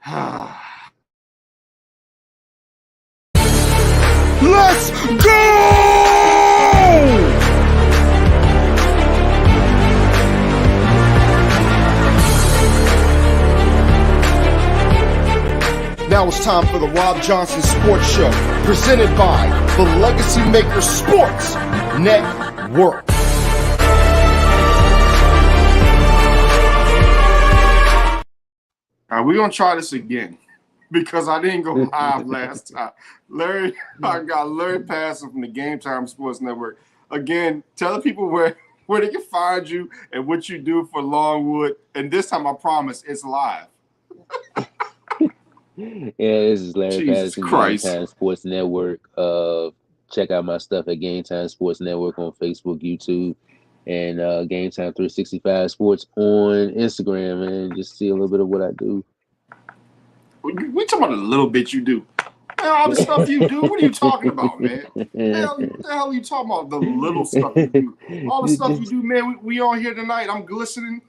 Let's go! Now it's time for the Rob Johnson Sports Show, presented by the Legacy Maker Sports Network. All right, we're going to try this again because I didn't go live last time. I got Larry Passon from the Game Time Sports Network. Again, tell the people where they can find you and what you do for Longwood. And this time, I promise, it's live. Yeah, this is Larry Jesus Patterson, Christ. Game Time Sports Network. Check out my stuff at Game Time Sports Network on Facebook, YouTube, and Game Time 365 Sports on Instagram, and just see a little bit of what I do. We talking about a little bit you do. Man, all the stuff you do, what are you talking about, man? What the hell are you talking about? The little stuff you do. All the stuff you do, man, we on here tonight. I'm glistening.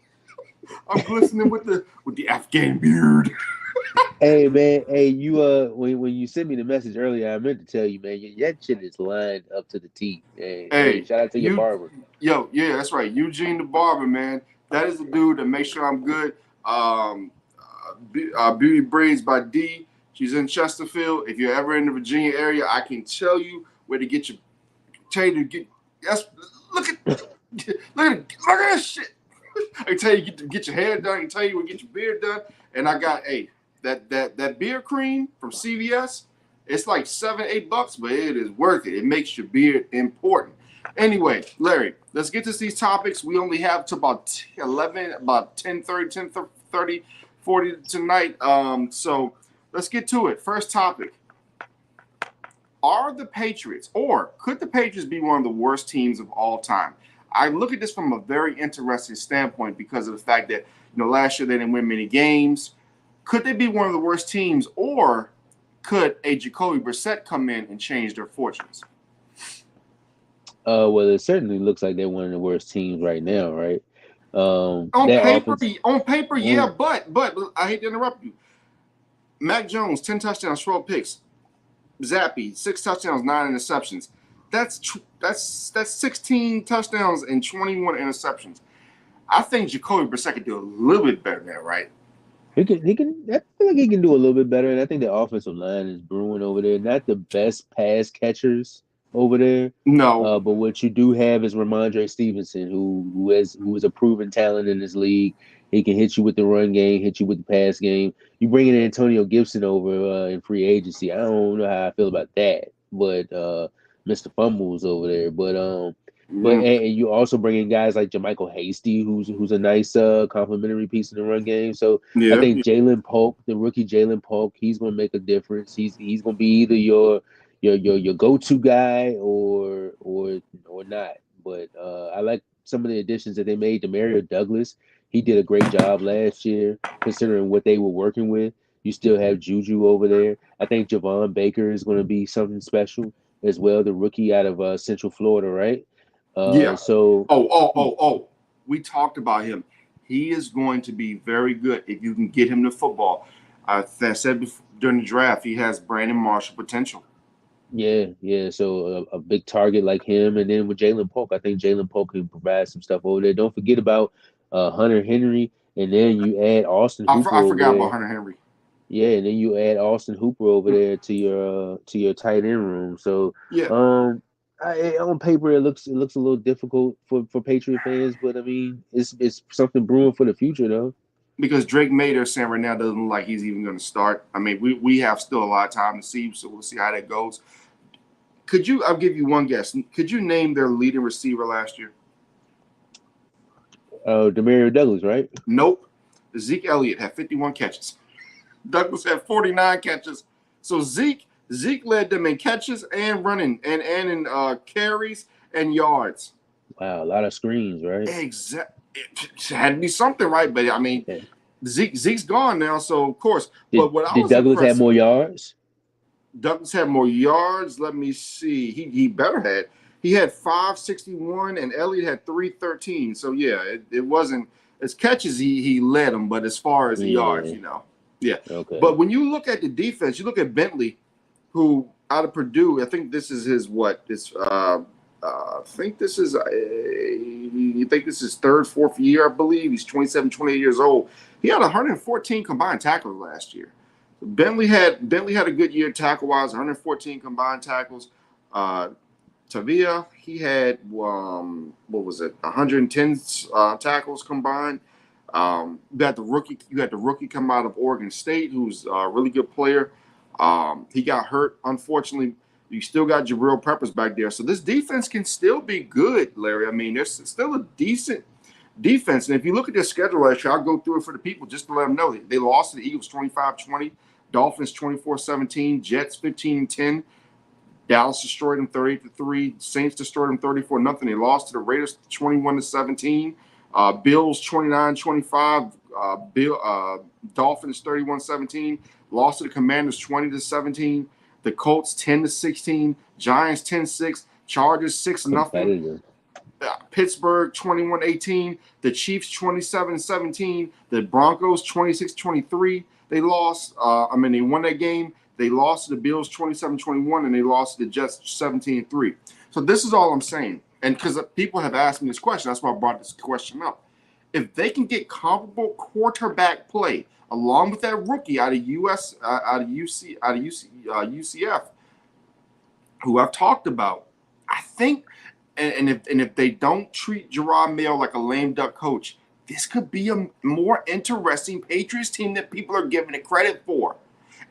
with the Afghan beard. Hey man, you when you sent me the message earlier, I meant to tell you, man, that shit is lined up to the T. Hey, shout out to your barber. Yo, yeah, that's right, Eugene the barber, man. That is the dude that makes sure I'm good. Beauty Braids by D. She's in Chesterfield. If you're ever in the Virginia area, I can tell you where to get your. Tell you to get. Yes, look at this shit. I can tell you get your hair done. I can tell you where to get your beard done. And I got that beard cream from CVS. It's like $7-8, but it is worth it. It makes your beard important. Anyway, Larry, let's get to these topics. We only have to about 10:30, 40 tonight. So let's get to it. First topic. Are the Patriots, or could the Patriots be one of the worst teams of all time? I look at this from a very interesting standpoint because of the fact that, last year they didn't win many games. Could they be one of the worst teams, or could a Jacoby Brissett come in and change their fortunes? Well, it certainly looks like they're one of the worst teams right now, right? On paper, yeah, but I hate to interrupt you. Mac Jones, 10 touchdowns, 12 picks. Zappy, 6 touchdowns, 9 interceptions. That's 16 touchdowns and 21 interceptions. I think Jacoby Brissett could do a little bit better than that, right? He can. I feel like he can do a little bit better, and I think the offensive line is brewing over there. Not the best pass catchers over there. No. But what you do have is Ramondre Stevenson, who is a proven talent in this league. He can hit you with the run game, hit you with the pass game. You bring in Antonio Gibson over in free agency. I don't know how I feel about that, but Mr. Fumbles over there. But and you also bring in guys like JaMychal Hasty, who's a nice complimentary piece in the run game. So I think Jalen Polk, the rookie Jalen Polk, he's going to make a difference. He's going to be either your go-to guy or not. But I like some of the additions that they made. Demario Douglas, he did a great job last year considering what they were working with. You still have Juju over there. I think Javon Baker is going to be something special as well, the rookie out of Central Florida, right? So we talked about him. He is going to be very good if you can get him to football. I said before, during the draft, he has Brandon Marshall potential. Yeah. So a big target like him, and then with Jalen Polk, I think Jalen Polk can provide some stuff over there. Don't forget about Hunter Henry, and then you add Austin Hooper. I forgot about Hunter Henry. Yeah, and then you add Austin Hooper over there to your tight end room. So on paper it looks a little difficult for Patriot fans, but I mean it's something brewing for the future though. Because Drake May, they're saying right now, doesn't look like he's even going to start. I mean, we have still a lot of time to see, so we'll see how that goes. I'll give you one guess. Could you name their leading receiver last year? Demario Douglas, right? Nope. Zeke Elliott had 51 catches. Douglas had 49 catches. So Zeke led them in catches and running and in carries and yards. Wow, a lot of screens, right? Exactly. It had to be something, right? But I mean, Zeke's gone now, so of course. Did Douglas have more yards? Douglas had more yards. Let me see. He better had. He had 561, and Elliott had 313. So yeah, it wasn't as catches he led him, but as far as the yards, Yeah. Okay. But when you look at the defense, you look at Bentley, who out of Purdue, I think this is his what? I think this is you think this is third, fourth year, I believe. He's 27, 28 years old. He had 114 combined tackles last year. Bentley had a good year tackle wise, 114 combined tackles. Tavia, he had what was it, 110 tackles combined. You had the rookie come out of Oregon State, who's a really good player. He got hurt, unfortunately. You still got Jabril Peppers back there, so this defense can still be good, Larry. I mean, there's still a decent defense, and if you look at their schedule last year, I'll go through it for the people just to let them know. They lost to the Eagles 25-20, Dolphins 24-17, Jets 15-10. Dallas destroyed them 38-3. Saints destroyed them 34-0. They lost to the Raiders 21-17. Bills 29-25. Dolphins 31-17. Lost to the Commanders 20-17. The Colts 10-16. Giants 10-6. Chargers 6-0. Pittsburgh 21-18. The Chiefs 27-17. The Broncos 26-23. They lost. They won that game. They lost to the Bills 27-21, and they lost to the Jets 17-3. So this is all I'm saying. And because people have asked me this question, that's why I brought this question up. If they can get comparable quarterback play along with that rookie out of UCF, who I've talked about, I think, and if they don't treat Gerard Mayo like a lame duck coach, this could be a more interesting Patriots team that people are giving it credit for.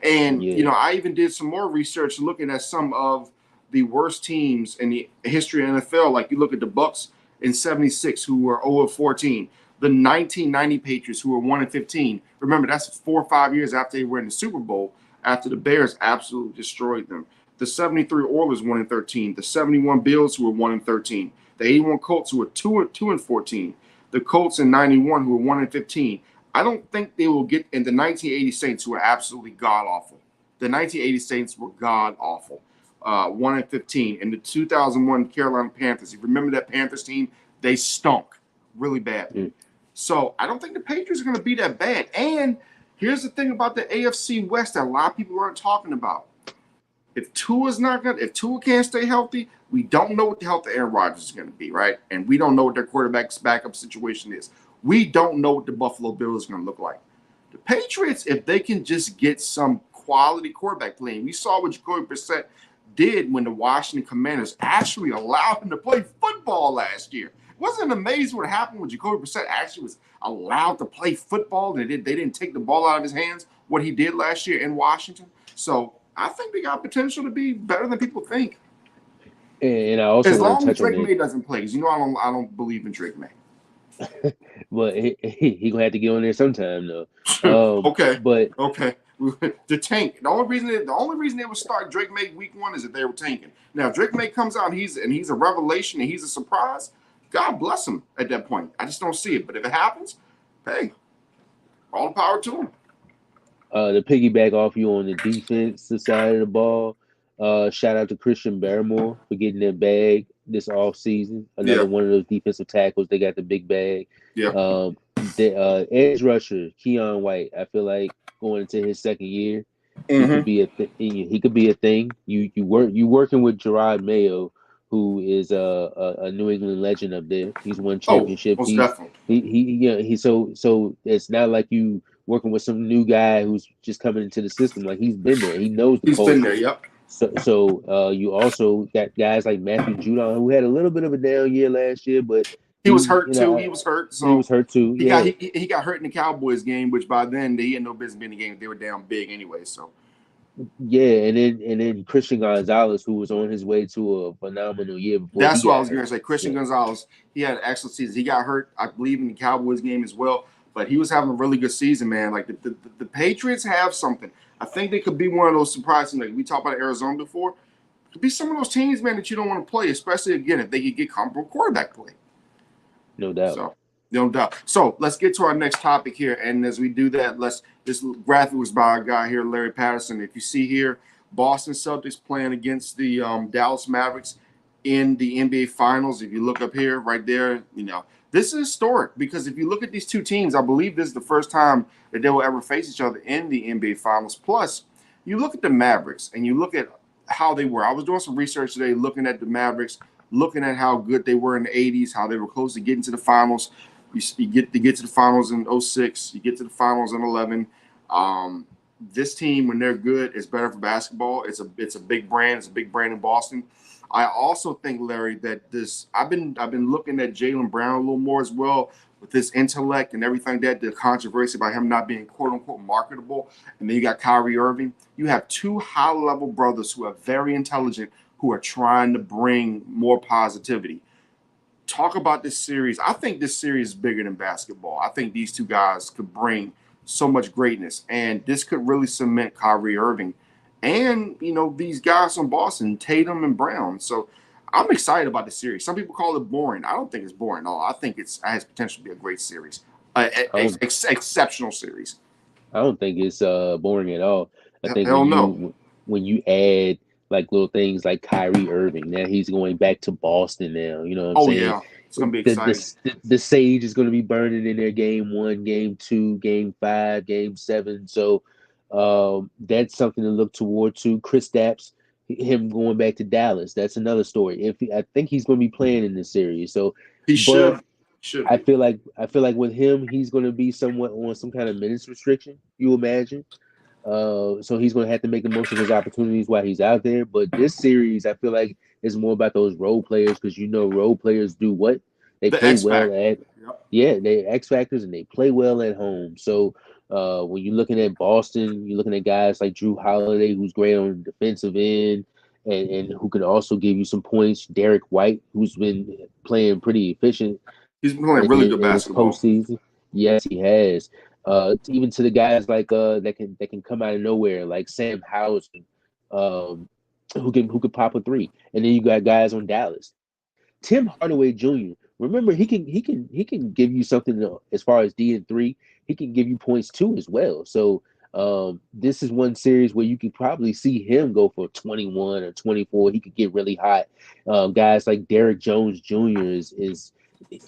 And, I even did some more research looking at some of the worst teams in the history of NFL. Like you look at the Bucks in 76, who were 0-14. The 1990 Patriots, who were 1-15. Remember, that's 4 or 5 years after they were in the Super Bowl, after the Bears absolutely destroyed them. The 73 Oilers, 1-13. The 71 Bills, who were 1-13. The 81 Colts, who were 2-14. The Colts in 91, who were 1-15. I don't think they will get in the 1980 Saints, who were absolutely god-awful. The 1980 Saints were god-awful. 1-15. And the 2001 Carolina Panthers, if you remember that Panthers team, they stunk really bad. So I don't think the Patriots are going to be that bad. And here's the thing about the AFC West that a lot of people aren't talking about. If Tua can't stay healthy, we don't know what the health of Aaron Rodgers is going to be, right? And we don't know what their quarterback's backup situation is. We don't know what the Buffalo Bills are going to look like. The Patriots, if they can just get some quality quarterback playing, we saw what Jacoby Brissett did when the Washington Commanders actually allowed him to play football last year. Wasn't it amazing what happened when Jacoby Brissett actually was allowed to play football and they didn't take the ball out of his hands, what he did last year in Washington? So I think they got potential to be better than people think. And I also as want to long as touch on Drake May doesn't play, because I don't believe in Drake May. But he gonna have to get on there sometime though. Okay. The tank. The only reason they would start Drake May week 1 is if they were tanking. Now if Drake May comes out and he's a revelation and he's a surprise, God bless him at that point. I just don't see it. But if it happens, hey, all the power to him. To piggyback off you on the defensive side of the ball, shout out to Christian Barrymore for getting that bag this offseason. Another one of those defensive tackles. They got the big bag. Yeah. The edge rusher, Keon White, I feel like going into his second year, he could be a thing. You working with Gerard Mayo, who is a New England legend up there. He's won championships. So it's not like you working with some new guy who's just coming into the system. Like he's been there. He knows the culture. He's been there, yep. So you also got guys like Matthew Judon, who had a little bit of a down year last year, but he was hurt too. He was hurt. So he was hurt too. He got hurt in the Cowboys game, which by then he had no business being in the game. They were down big anyway. So and then Christian Gonzalez, who was on his way to a phenomenal year before. That's what I was going to say. Christian Gonzalez, he had an excellent season. He got hurt, I believe, in the Cowboys game as well. But he was having a really good season, man. Like the Patriots have something. I think they could be one of those surprising. Like we talked about Arizona before. It could be some of those teams, man, that you don't want to play, especially again if they could get comparable quarterback play. No doubt. So, no doubt. So let's get to our next topic here. And as we do that, this graphic was by our guy here, Larry Patterson. If you see here, Boston Celtics playing against the Dallas Mavericks in the NBA Finals. If you look up here, right there, This is historic because if you look at these two teams, I believe this is the first time that they will ever face each other in the NBA Finals. Plus, you look at the Mavericks and you look at how they were. I was doing some research today looking at the Mavericks, looking at how good they were in the 80s, how they were close to getting to the finals. You get to the finals in '06, you get to the finals in 11. This team, when they're good, is better for basketball. It's a big brand. It's a big brand in Boston. I also think, Larry, that this I've been looking at Jaylen Brown a little more as well with his intellect and everything that the controversy about him not being quote unquote marketable. And then you got Kyrie Irving. You have two high level brothers who are very intelligent who are trying to bring more positivity. Talk about this series. I think this series is bigger than basketball. I think these two guys could bring so much greatness, and this could really cement Kyrie Irving and these guys from Boston, Tatum and Brown. So I'm excited about the series. Some people call it boring. I don't think it's boring at all. I think it has potential to be a great series, exceptional series. I don't think it's boring at all. I think Hell no. when you add like little things like Kyrie Irving, now he's going back to Boston now. You know what I'm Oh saying? yeah, it's gonna be The exciting. the sage is going to be burning in their game 1, game 2, game 5, game 7. So that's something to look toward to. Chris Stapps, him going back to Dallas, that's another story. I think he's going to be playing in this series. So, He but should I be. feel like with him, he's going to be somewhat on some kind of minutes restriction. You imagine. So he's going to have to make the most of his opportunities while he's out there. But this series, I feel like is more about those role players because role players do what they The play X well factor. at. Yep. Yeah, they X factors and they play well at home. So when you're looking at Boston, you're looking at guys like Drew Holiday, who's great on the defensive end. And who could also give you some points. Derek White, who's been playing pretty efficient He's been playing really good in this basketball. postseason. Yes, he has. Even to the guys like that can come out of nowhere, like Sam Hauser, um, who could pop a three, and then you got guys on Dallas. Tim Hardaway Jr. Remember, he can give you something as far as D&3. He can give you points too as well. So this is one series where you could probably see him go for 21 or 24. He could get really hot. Guys like Derrick Jones Jr. is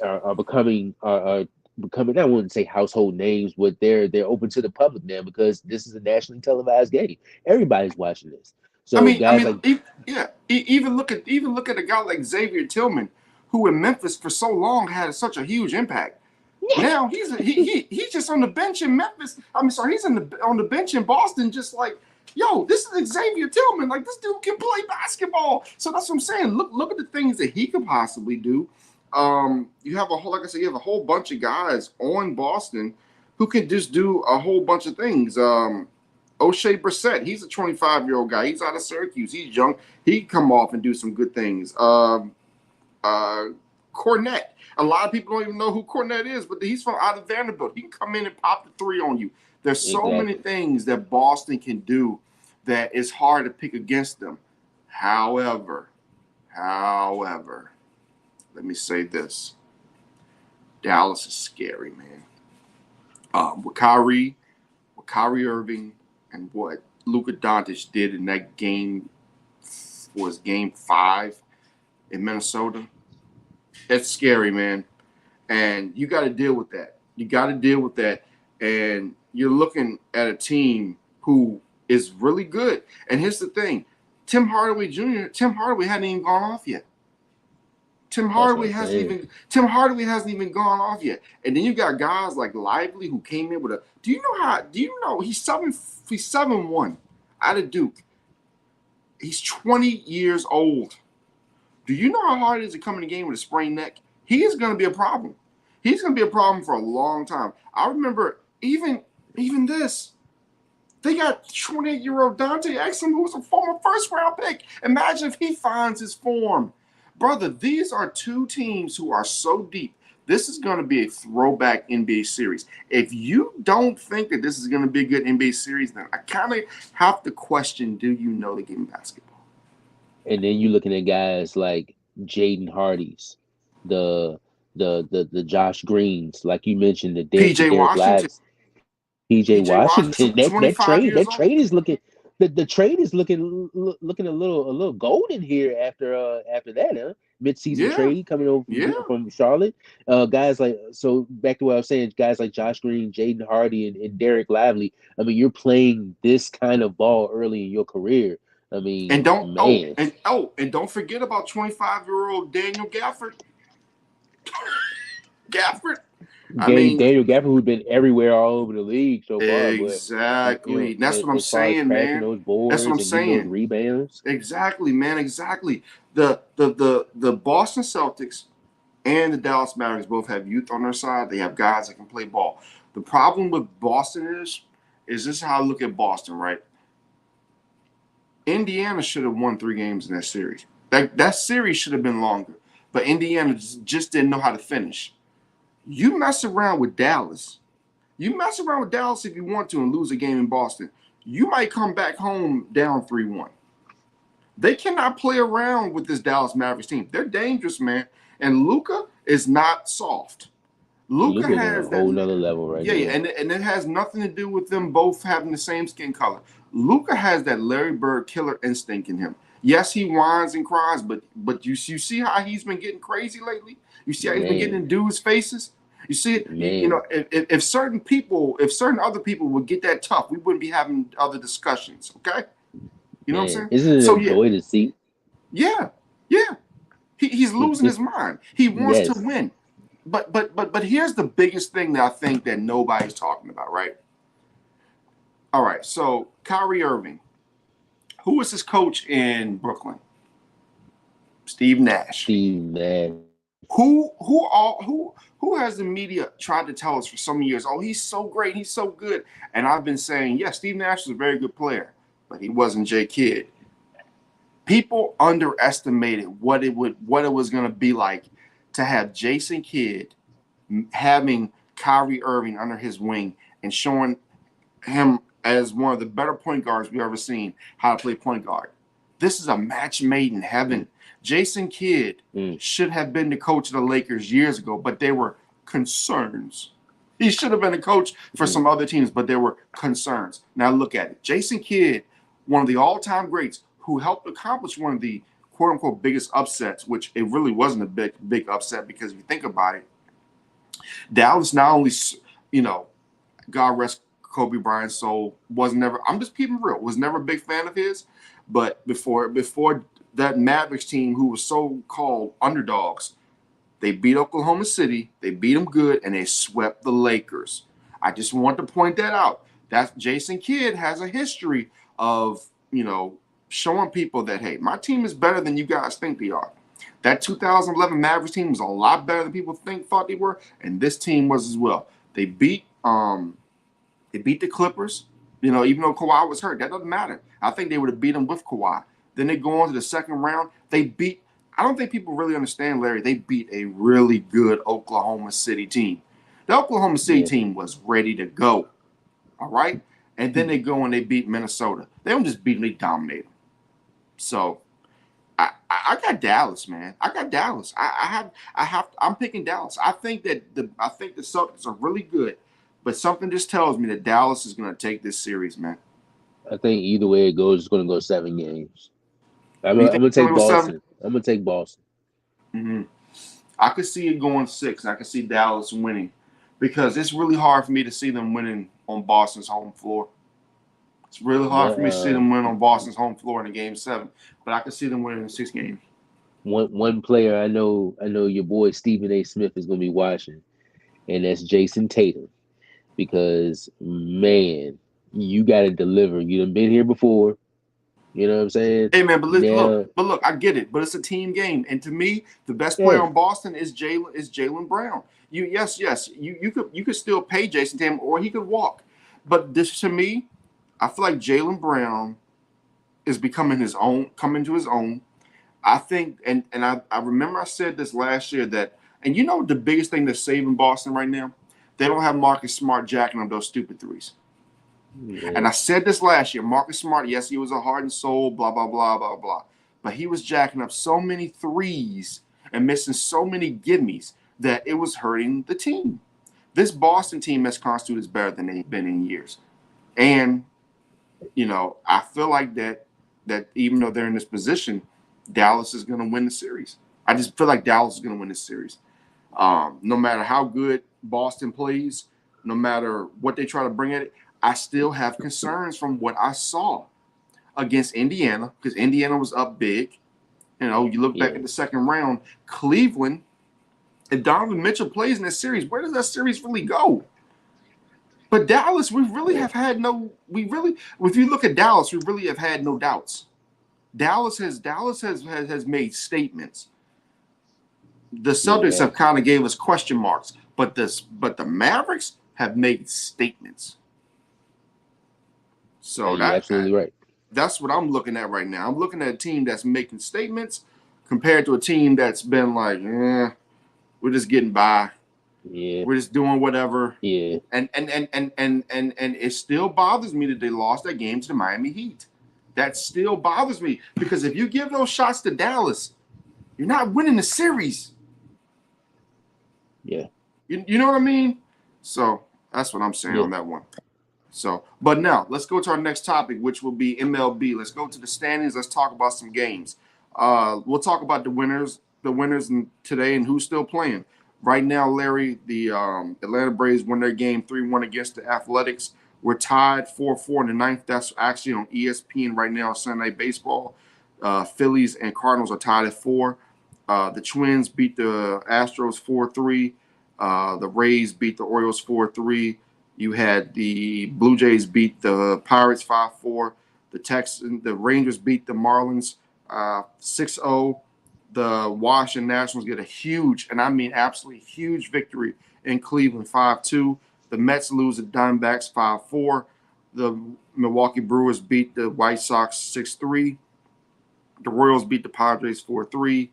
are becoming are becoming, I wouldn't say household names, but they're open to the public now because this is a nationally televised game. Everybody's watching this. I So mean, I guys mean, like yeah. Even look at a guy like Xavier Tillman, who in Memphis for so long had such a huge impact. Now he's just on the bench in Memphis. I'm sorry, he's on the bench in Boston, just like, yo, this is Xavier Tillman. Like, this dude can play basketball. So that's what I'm saying. Look at the things that he could possibly do. You have like I said, you have a whole bunch of guys on Boston who can just do a whole bunch of things. O'Shea Brissett, he's a 25-year-old guy. He's out of Syracuse. He's young. He can come off and do some good things. Cornette. A lot of people don't even know who Cornette is, but he's from out of Vanderbilt. He can come in and pop the three on you. There's so many exactly. things that Boston can do that it's hard to pick against them. However, let me say this. Dallas is scary, man. With Kyrie Irving, and what Luka Doncic did in that game was game 5 in Minnesota. It's scary, man. And you got to deal with that. You got to deal with that. And you're looking at a team who is really good. And here's the thing. Tim Hardaway hadn't even gone off yet. Tim That's what Hardaway I'm hasn't saying. even Tim Hardaway hasn't even gone off yet. And then you got guys like Lively who came in with a do you know he's 7'1" out of Duke. He's 20 years old. Do you know how hard it is to come in the game with a sprained neck? He is going to be a problem. He's going to be a problem for a long time. I remember even this. They got 28-year-old Dante Exum, who was a former first-round pick. Imagine if he finds his form. Brother, these are two teams who are so deep. This is going to be a throwback NBA series. If you don't think that this is going to be a good NBA series, then I kind of have to question, do you know the game of basketball? And then you're looking at guys like Jaden Hardy's, the the Josh Greens, like you mentioned, the PJ Derek Washington. Lives, PJ PJ Washington. Washington, That 25 years that old. trade is looking the trade is looking a little golden here after that, huh? mid-season Yeah, trade coming over yeah. from Charlotte. Guys like so back to what I was saying, guys like Josh Green, Jaden Hardy, and Derek Lively. I mean, you're playing this kind of ball early in your career. I And mean, don't man, and don't forget about 25-year-old Daniel Gafford. Gafford. I mean, Daniel Gafford, who's been everywhere all over the league so far, but exactly. That's what I'm as far as saying, crashing man. those That's what I'm boards and getting those saying. rebounds, Exactly, man. Exactly. The Boston Celtics and the Dallas Mavericks both have youth on their side. They have guys that can play ball. The problem with Boston is this is how I look at Boston, right? Indiana should have won 3 games in that series. That series should have been longer, but Indiana just didn't know how to finish. You mess around with Dallas. You mess around with Dallas if you want to and lose a game in Boston. You might come back home down 3-1. They cannot play around with this Dallas Mavericks team. They're dangerous, man. And Luka is not soft. Luka Luka's on a has that. whole nother level right Yeah, now. and it has nothing to do with them both having the same skin color. Luka has that Larry Bird killer instinct in him. Yes, he whines and cries, but you see how he's been getting crazy lately. You see how he's been getting Man, in dudes' faces. You see it. You man, know, if certain other people would get that tough, we wouldn't be having other discussions. Okay, you know what I'm man. saying? Isn't it So a yeah, joy to see? yeah, yeah. He's losing his mind. He wants to Yes, win. But here's the biggest thing that I think that nobody's talking about, right? All right, so Kyrie Irving, who is his coach in Brooklyn? Steve Nash. Steve Nash. Who has the media tried to tell us for so many years? Oh, he's so great, he's so good. And I've been saying, yes, Steve Nash is a very good player, but he wasn't Jay Kidd. People underestimated what it was going to be like to have Jason Kidd having Kyrie Irving under his wing and showing him as one of the better point guards we've ever seen how to play point guard. This is a match made in heaven. Jason Kidd Mm. should have been the coach of the Lakers years ago, but there were concerns. He should have been a coach for some other teams, but there were concerns. Now look at it. Jason Kidd, one of the all-time greats who helped accomplish one of the quote-unquote biggest upsets, which it really wasn't a big upset because if you think about it, Dallas not only, God rest Kobe Bryant's soul, was never, I'm just keeping real, was never a big fan of his. But before that Mavericks team, who was so-called underdogs, they beat Oklahoma City, they beat them good, and they swept the Lakers. I just want to point that out. That Jason Kidd has a history of, showing people that, hey, my team is better than you guys think they are. That 2011 Mavericks team was a lot better than people thought they were, and this team was as well. They beat the Clippers, even though Kawhi was hurt. That doesn't matter. I think they would have beat them with Kawhi. Then they go on to the second round. I don't think people really understand, Larry, they beat a really good Oklahoma City team. The Oklahoma City Yeah. team was ready to go, all right? And then they go and they beat Minnesota. They don't just beat them, they dominate them. So I got Dallas, man. I got Dallas. I'm picking Dallas. I think the Celtics are really good, but something just tells me that Dallas is going to take this series, man. I think either way it goes, it's going to go 7 games. I'm You gonna, think I'm gonna it's going take to go 7? Boston. I'm gonna take Boston. Mm-hmm. I could see it going 6. I could see Dallas winning because it's really hard for me to see them winning on Boston's home floor. It's really hard for me to see them win on Boston's home floor in a game 7, but I could see them winning in 6 games. One player I know your boy Stephen A. Smith is gonna be watching, and that's Jason Tatum. Because man, you gotta deliver. You done been here before. You know what I'm saying? Hey man, but Now, look, I get it, but it's a team game, and to me, the best player yeah, on Boston is Jaylen Brown. You could still pay Jason Tatum, or he could walk, but this to me, I feel like Jaylen Brown is coming to his own. I think, and I remember I said this last year that, and the biggest thing that's saving Boston right now, they don't have Marcus Smart jacking up those stupid threes. yeah, And I said this last year. Marcus Smart, yes, he was a heart and soul, blah, blah, blah, blah, blah. But he was jacking up so many threes and missing so many gimmies that it was hurting the team. This Boston team as constituted is better than they've been in years. And, I feel like that even though they're in this position, Dallas is going to win the series. I just feel like Dallas is going to win this series. No matter how good Boston plays, no matter what they try to bring at it, I still have concerns from what I saw against Indiana because Indiana was up big. You know, you look back at the second round, Cleveland, if Donovan Mitchell plays in this series, where does that series really go? But Dallas, we really have had no. If you look at Dallas, we really have had no doubts. Dallas has made statements. The Celtics have kind of gave us question marks, but the Mavericks have made statements. So you're absolutely right. That's what I'm looking at right now. I'm looking at a team that's making statements compared to a team that's been like, we're just getting by. Yeah. We're just doing whatever. Yeah. And it still bothers me that they lost that game to the Miami Heat. That still bothers me because if you give those shots to Dallas, you're not winning the series. Yeah. You know what I mean? So that's what I'm saying on that one. So, but now let's go to our next topic, which will be MLB. Let's go to the standings. Let's talk about some games. We'll talk about the winners today and who's still playing. Right now, Larry, the Atlanta Braves won their game 3-1 against the Athletics. We're tied 4-4 in the ninth. That's actually on ESPN right now, Sunday Night Baseball. Phillies and Cardinals are tied at 4. The Twins beat the Astros 4-3. The Rays beat the Orioles 4-3. You had the Blue Jays beat the Pirates 5-4. The Rangers beat the Marlins 6-0. The Washington Nationals get a huge, and I mean absolutely huge victory in Cleveland 5-2. The Mets lose the Diamondbacks 5-4. The Milwaukee Brewers beat the White Sox 6-3. The Royals beat the Padres 4-3.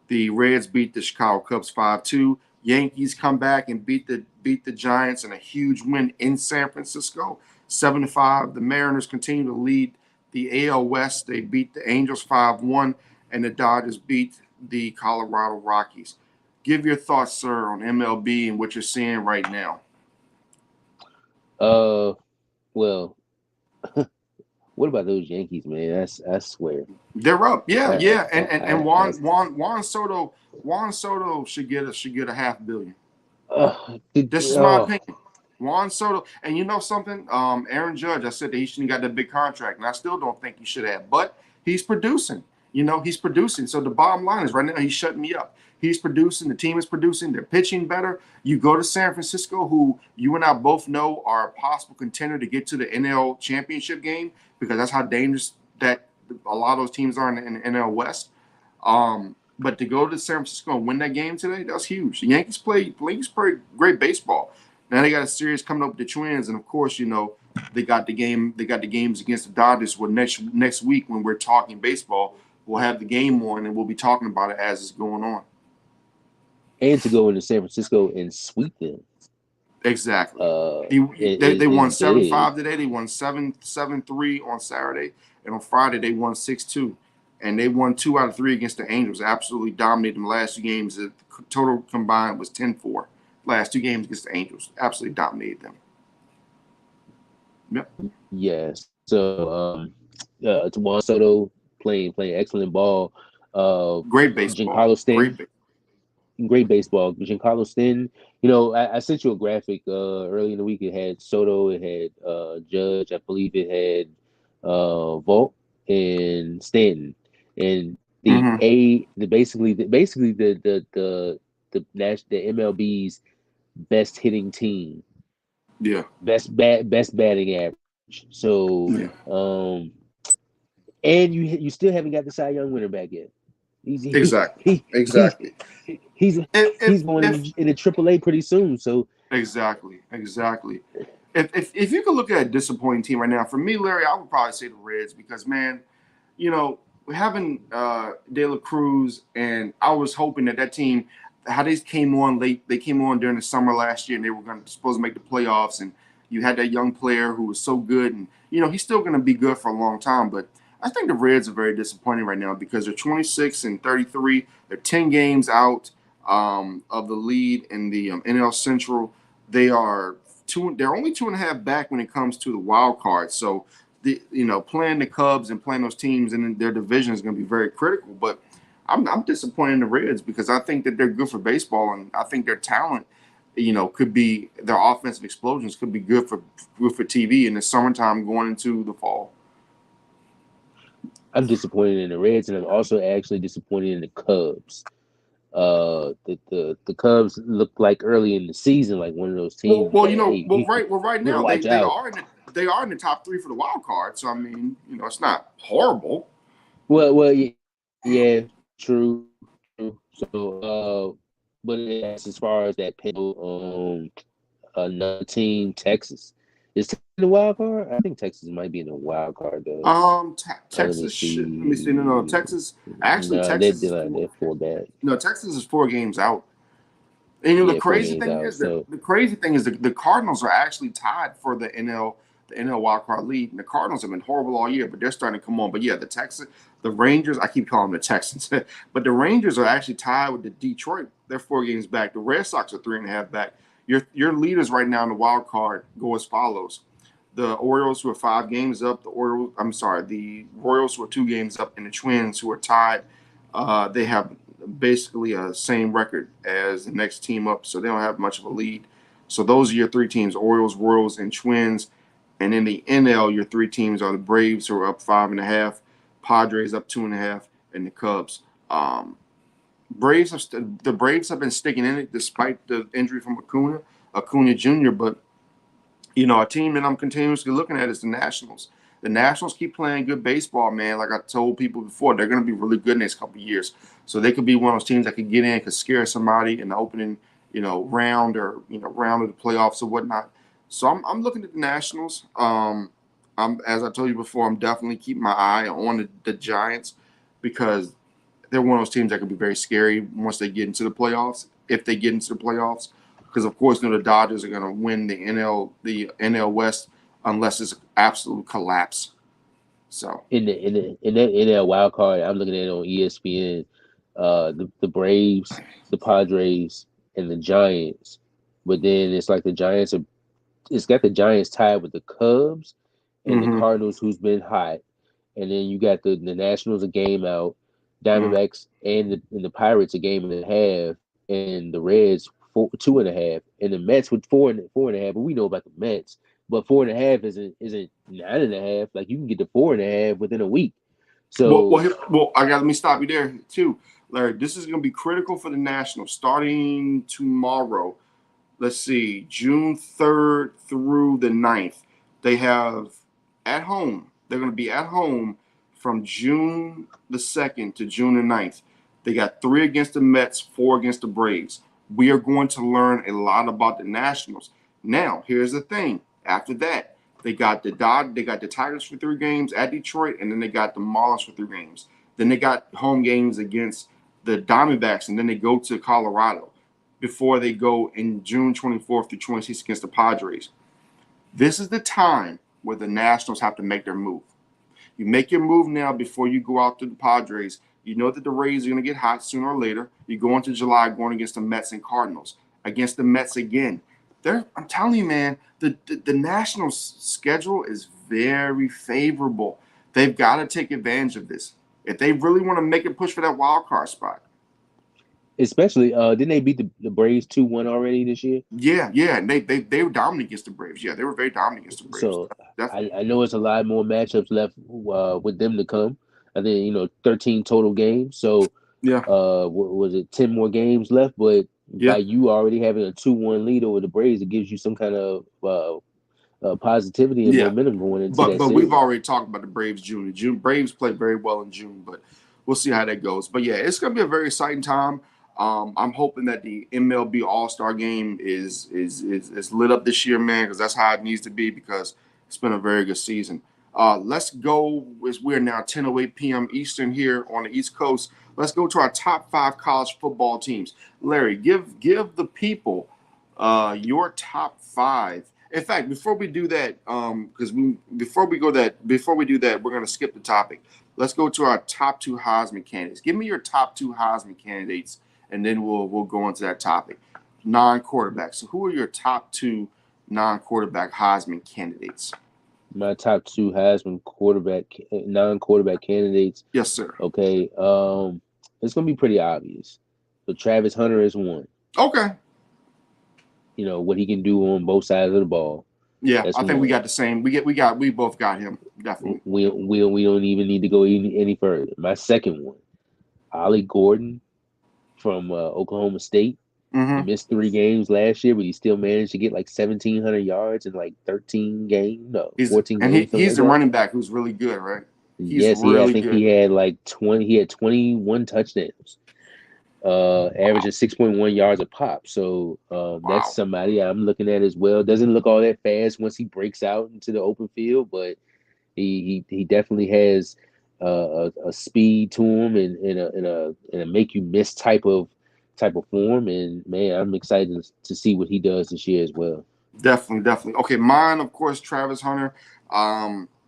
The Reds beat the Chicago Cubs 5-2. Yankees come back and beat the Giants in a huge win in San Francisco 7-5. The Mariners continue to lead the AL West. They beat the Angels 5-1, and the Dodgers beat the Colorado Rockies. Give your thoughts, sir, on MLB and what you're seeing right now. Well, what about those Yankees, man? I swear they're up. Yeah. And Juan Soto should get a $500 million. This is my opinion. Juan Soto, and you know something? Aaron Judge, I said that he shouldn't have got that big contract, and I still don't think he should have. But he's producing. You know, he's producing. So the bottom line is right now he's shutting me up. He's producing. The team is producing. They're pitching better. You go to San Francisco, who you and I both know are a possible contender to get to the NL championship game because that's how dangerous that a lot of those teams are in the NL West. But to go to San Francisco and win that game today, that's huge. The Yankees play great baseball. Now they got a series coming up with the Twins, and of course, you know, they got the games against the Dodgers. Well, next week when we're talking baseball, we'll have the game on and we'll be talking about it as it's going on. And to go into San Francisco and sweep them. Exactly. They won 7-5 today. They won 7-3 on Saturday, and on Friday they won 6-2. And they won 2 out of 3 against the Angels. Absolutely dominated them the last 2 games. The total combined was 10-4. Last 2 games against the Angels. Absolutely dominated them. Yep. Yes. So it's Juan Soto playing excellent ball. Great baseball. Giancarlo Stanton. Great baseball. Giancarlo Stanton. You know, I sent you a graphic early in the week. It had Soto. It had Judge. I believe it had Volt and Stanton. And the basically the MLB's best hitting team. Yeah. Best batting average. So and you still haven't got the Cy Young winner back yet. Exactly. He's going in the AAA pretty soon. So exactly. If you could look at a disappointing team right now, for me, Larry, I would probably say the Reds because, man, you know, we're having De La Cruz, and I was hoping that team, how they came on late, they came on during the summer last year, and they were supposed to make the playoffs, and you had that young player who was so good, and, you know, he's still going to be good for a long time, but I think the Reds are very disappointing right now because they're 26-33. They're 10 games out of the lead in the NL Central. They're only 2.5 back when it comes to the wild card. So, playing the Cubs and playing those teams in their division is going to be very critical. But I'm disappointed in the Reds because I think that they're good for baseball, and I think their talent, could be their offensive explosions could be good for TV in the summertime going into the fall. I'm disappointed in the Reds, and I'm also actually disappointed in the Cubs. The Cubs looked like early in the season like one of those Well, teams well, that, hey, right you gotta now they watch they out. are in they are in the top three for the wild card. So I mean, it's not horrible. Yeah, true, true. So, but as far as that panel, another team, Texas, is Texas in the wild card? I think Texas might be in the wild card though. Let me Texas should. Let me see. No, see. Texas. Actually, No, they're not. They're full back. No, Texas is 4 games out. And the Yeah, four crazy games thing out. is that So the crazy thing is the Cardinals are actually tied for the NL wild card lead. And the Cardinals have been horrible all year, but they're starting to come on. But yeah, the Rangers, I keep calling them the Texans, but the Rangers are actually tied with the Detroit. They're 4 games back. The Red Sox are 3.5 back. Your leaders right now in the wild card go as follows: the Orioles, who are 5 games up. The Royals, who are 2 games up, and the Twins, who are tied. They have basically a same record as the next team up, so they don't have much of a lead. So those are your 3 teams: Orioles, Royals, and Twins. And in the NL, your 3 teams are the Braves, who are up 5.5, Padres up 2.5, and the Cubs. Um, the Braves have been sticking in it despite the injury from Acuna Jr. But a team that I'm continuously looking at is the Nationals. The Nationals keep playing good baseball, man. Like I told people before, they're going to be really good in the next couple of years. So they could be one of those teams that could get in, could scare somebody in the opening, round or round of the playoffs or whatnot. So I'm looking at the Nationals. As I told you before, I'm definitely keeping my eye on the Giants because they're one of those teams that could be very scary once they get into the playoffs. If they get into the playoffs, because of course, the Dodgers are going to win the NL West unless it's absolute collapse. So in that wild card, I'm looking at it on ESPN. The Braves, the Padres, and the Giants. But then it's like the Giants are. It's got the Giants tied with the Cubs and the mm-hmm, Cardinals, who's been hot, and then you got the Nationals a game out, mm-hmm. Diamondbacks and the Pirates a game and a half, and the Reds 2.5, and the Mets with 4.5. But we know about the Mets, but 4.5 isn't 9.5. Like you can get to 4.5 within a week. So Let me stop you there too, Larry. This is going to be critical for the Nationals starting tomorrow. Let's see, June 3rd through the 9th. They have at home. They're going to be at home from June the 2nd to June the 9th. They got 3 against the Mets, 4 against the Braves. We are going to learn a lot about the Nationals. Now, here's the thing. After that, they got the Tigers for 3 games at Detroit, and then they got the Marlins for 3 games. Then they got home games against the Diamondbacks, and then they go to Colorado before they go in June 24th through 26th against the Padres. This is the time where the Nationals have to make their move. You make your move now before you go out to the Padres. You know that the Rays are going to get hot sooner or later. You go into July going against the Mets and Cardinals. Against the Mets again. I'm telling you, man, the Nationals' schedule is very favorable. They've got to take advantage of this if they really want to make a push for that wild card spot. especially, didn't they beat the Braves 2-1 already this year? Yeah, and they were dominant against the Braves. Yeah, they were very dominant against the Braves. So Definitely. I know it's a lot more matchups left with them to come. I think 13 total games. So Yeah, was it 10 more games left? But by yeah, you already having a 2-1 lead over the Braves, it gives you some kind of positivity and yeah. momentum going into But that we've series. already talked about the Braves June. June Braves played very well in June, but we'll see how that goes. But yeah, it's gonna be a very exciting time. I'm hoping that the MLB All Star Game is lit up this year, man, because that's how it needs to be. Because it's been a very good season. Let's go. We're now 10:08 p.m. Eastern here on the East Coast. Let's go to our top 5 college football teams. Larry, give the people your top 5. In fact, before we do that, because before we do that, we're gonna skip the topic. Let's go to our top 2 Heisman candidates. Give me your top 2 Heisman candidates, and then we'll go into that topic. Non-quarterbacks. So, who are your top 2 non-quarterback Heisman candidates? My top 2 Heisman non-quarterback candidates. Yes, sir. Okay. It's gonna be pretty obvious. So Travis Hunter is one. Okay. You know what he can do on both sides of the ball. Yeah, That's I think we one. got the same. We both got him definitely. We don't even need to go any further. My second one, Ollie Gordon from Oklahoma State. He Mm-hmm. missed 3 games last year, but he still managed to get like 1,700 yards in like 13 games, no, 14 games, something He's like the that. running back who's really good, right? He's Yes, I really think he good. had like 20. He had 21 touchdowns, Wow. averaging 6.1 yards a pop. So that's Wow. somebody I'm looking at as well. Doesn't look all that fast once he breaks out into the open field, but he definitely has a speed to him and in a make you miss type of form. And man, I'm excited to see what he does this year as well. Definitely, definitely. Okay, mine, of course, Travis Hunter.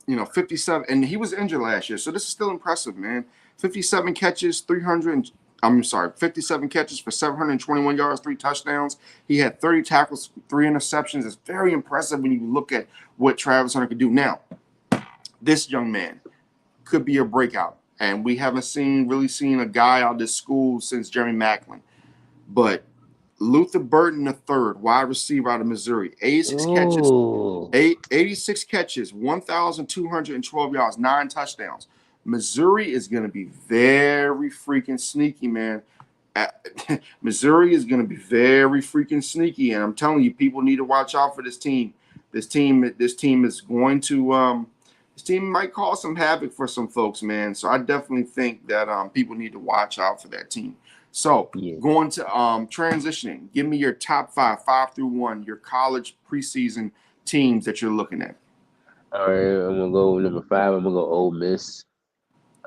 57, and he was injured last year, so this is still impressive, man. 57 catches, 300. I'm sorry, 57 catches for 721 yards, 3 touchdowns. He had 30 tackles, 3 interceptions. It's very impressive when you look at what Travis Hunter could do. Now, this young man could be a breakout, and we haven't really seen a guy out of this school since Jeremy Maclin. But Luther Burton III, wide receiver out of Missouri, 86 catches, Oh, 86 catches, 1,212 yards, 9 touchdowns. Missouri is going to be very freaking sneaky, man. Missouri is going to be very freaking sneaky, and I'm telling you, people need to watch out for this team. This team is going to this team might cause some havoc for some folks, man. So I definitely think that people need to watch out for that team. So yeah. going to transitioning, give me your top five through one, your college preseason teams that you're looking at. All right, I'm gonna go with number five. I'm gonna go Ole Miss.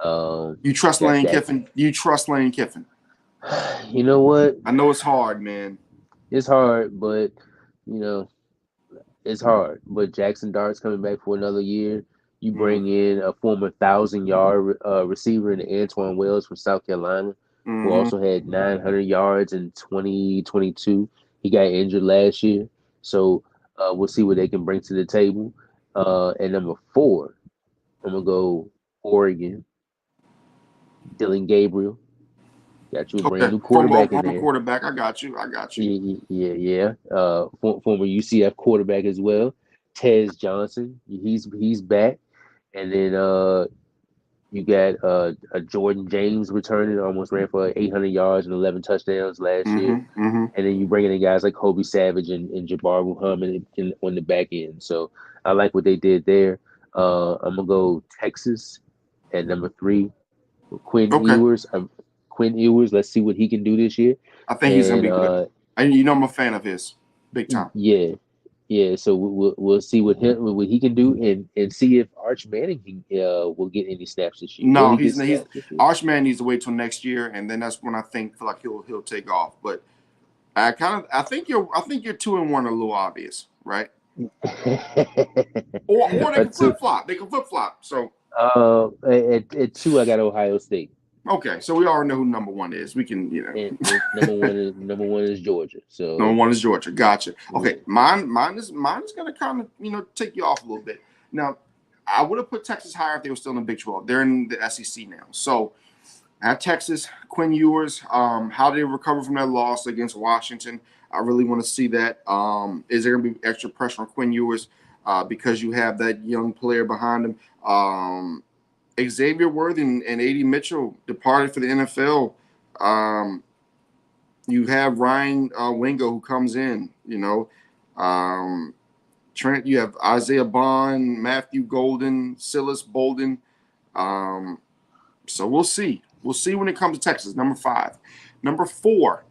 You trust Got Lane Jackson. Kiffin? You trust Lane Kiffin? You know what? I know it's hard, man. It's hard, but you know it's hard. But Jackson Dart's coming back for another year. You bring in a former 1,000 yard receiver in Antoine Wells from South Carolina, who Mm-hmm. also had 900 yards in 2022. He got injured last year, so we'll see what they can bring to the table. And number four, I'm gonna go Oregon. Dylan Gabriel. Got you a brand Okay, new from quarterback in Oklahoma there. quarterback, I got you. I got you. Yeah. Former UCF quarterback as well. Tez Johnson, he's back, and then you got a Jordan James returning, almost ran for 800 yards and 11 touchdowns last year, Mm-hmm. Mm-hmm. and then you bringing in guys like Kobe Savage and Jabbar Muhammad on the back end. So I like what they did there. I'm gonna go Texas at number three. Quinn Okay, Ewers. Quinn Ewers. Let's see what he can do this year. I think he's gonna And be good. And you know I'm a fan of his, big time. yeah, yeah. So we'll see what he can do and see if Arch Manning will get any snaps this year. Will No, he get he's snaps this year? Archman needs to wait till next year, and then that's when I feel like he'll take off. But I think you're 2-1 a little obvious, right? Or they A can two. flip flop. They can flip flop. So At two, I got Ohio State, okay, so we already know who number one is. We can and number one is Georgia. number So one is Georgia. Gotcha. yeah. Okay, mine is gonna kind of take you off a little bit. Now, I would have put Texas higher if they were still in the Big 12. They're in the SEC now. So at Texas, Quinn Ewers, how they recover from that loss against Washington. I really want to see that. Is there going to be extra pressure on Quinn Ewers because you have that young player behind him? Xavier Worthy and A.D. Mitchell departed for the NFL. Um, you have Ryan Wingo who comes in, Trent, you have Isaiah Bond, Matthew Golden, Silas Bolden. Um, so we'll see. We'll see when it comes to Texas, number 5. Number 4,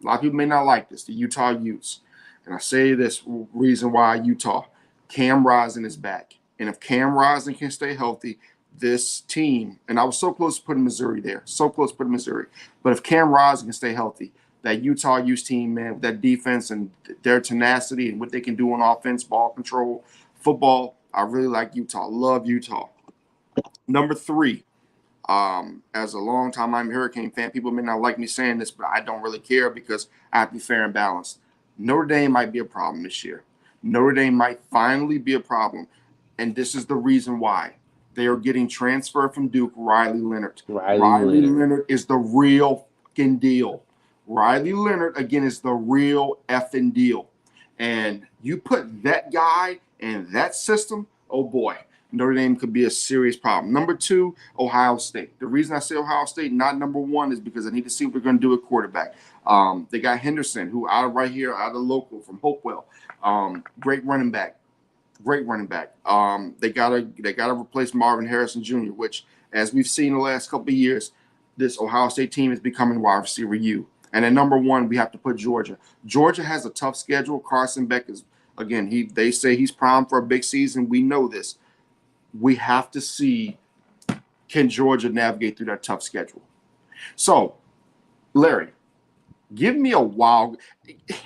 a lot of people may not like this, the Utah Utes. And I say this reason why Utah. Cam Rising is back. And if Cam Rising can stay healthy, this team, and I was so close to putting Missouri there, so close to putting Missouri. But if Cam Rising can stay healthy, that Utah Utes team, man, with that defense and their tenacity and what they can do on offense, ball control, football, I really like Utah. Love Utah. Number 3, as a long-time Miami Hurricane fan, people may not like me saying this, but I don't really care because I have to be fair and balanced. Notre Dame might be a problem this year. Notre Dame might finally be a problem. And this is the reason why. They are getting transferred from Duke, Riley Leonard. Riley Riley Leonard. Leonard is the real fucking deal. Riley Leonard, again, is the real effing deal. And you put that guy in that system, oh boy, Notre Dame could be a serious problem. Number 2, Ohio State. The reason I say Ohio State, not number 1, is because I need to see what they're going to do at quarterback. They got Henderson, who out of right here, out of local from Hopewell. Great running back. Great running back. They gotta replace Marvin Harrison Jr., which, as we've seen the last couple of years, this Ohio State team is becoming wide receiver U. And at number 1, we have to put Georgia. Georgia has a tough schedule. Carson Beck is, again, they say he's primed for a big season. We know this. We have to see, can Georgia navigate through that tough schedule. So, Larry, give me a wild.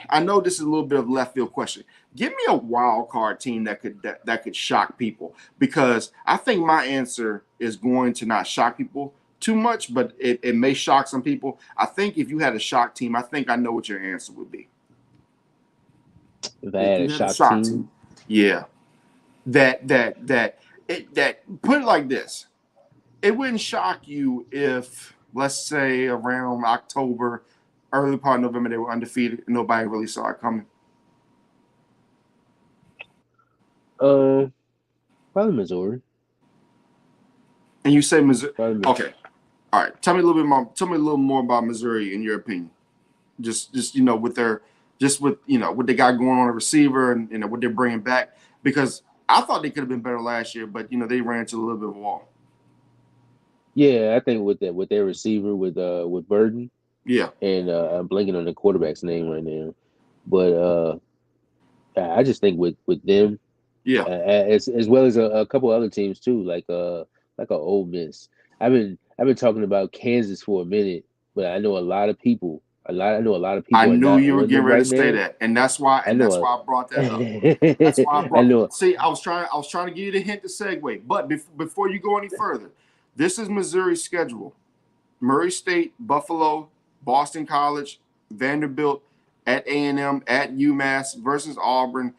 I know this is a little bit of a left field question. Give me a wild card team that could shock people, because I think my answer is going to not shock people too much, but it may shock some people. I think if you had a shock team, I think I know what your answer would be. If I had a shock team, yeah, that put it like this. It wouldn't shock you if, let's say, around October, early part of November, they were undefeated and nobody really saw it coming. probably Missouri. And you say Missouri? Probably Okay, all right. Tell me a little bit more. Tell me a little more about Missouri in your opinion. Just with their, what they got going on a receiver and what they're bringing back, because I thought they could have been better last year, but they ran into a little bit of a wall. Yeah, I think with their receiver with Burden. Yeah. And I'm blanking on the quarterback's name right now, but I just think with them, yeah, as well as a couple other teams too, like a Ole Miss. I've been talking about Kansas for a minute, but I know a lot of people. I know a lot of people I are knew not you were on getting them ready right to say now. that, and that's why I brought that up. That's why I I know. See, I was trying to give you the hint to segue, but before you go any further, this is Missouri's schedule: Murray State, Buffalo, Boston College, Vanderbilt, at A&M, at UMass versus Auburn.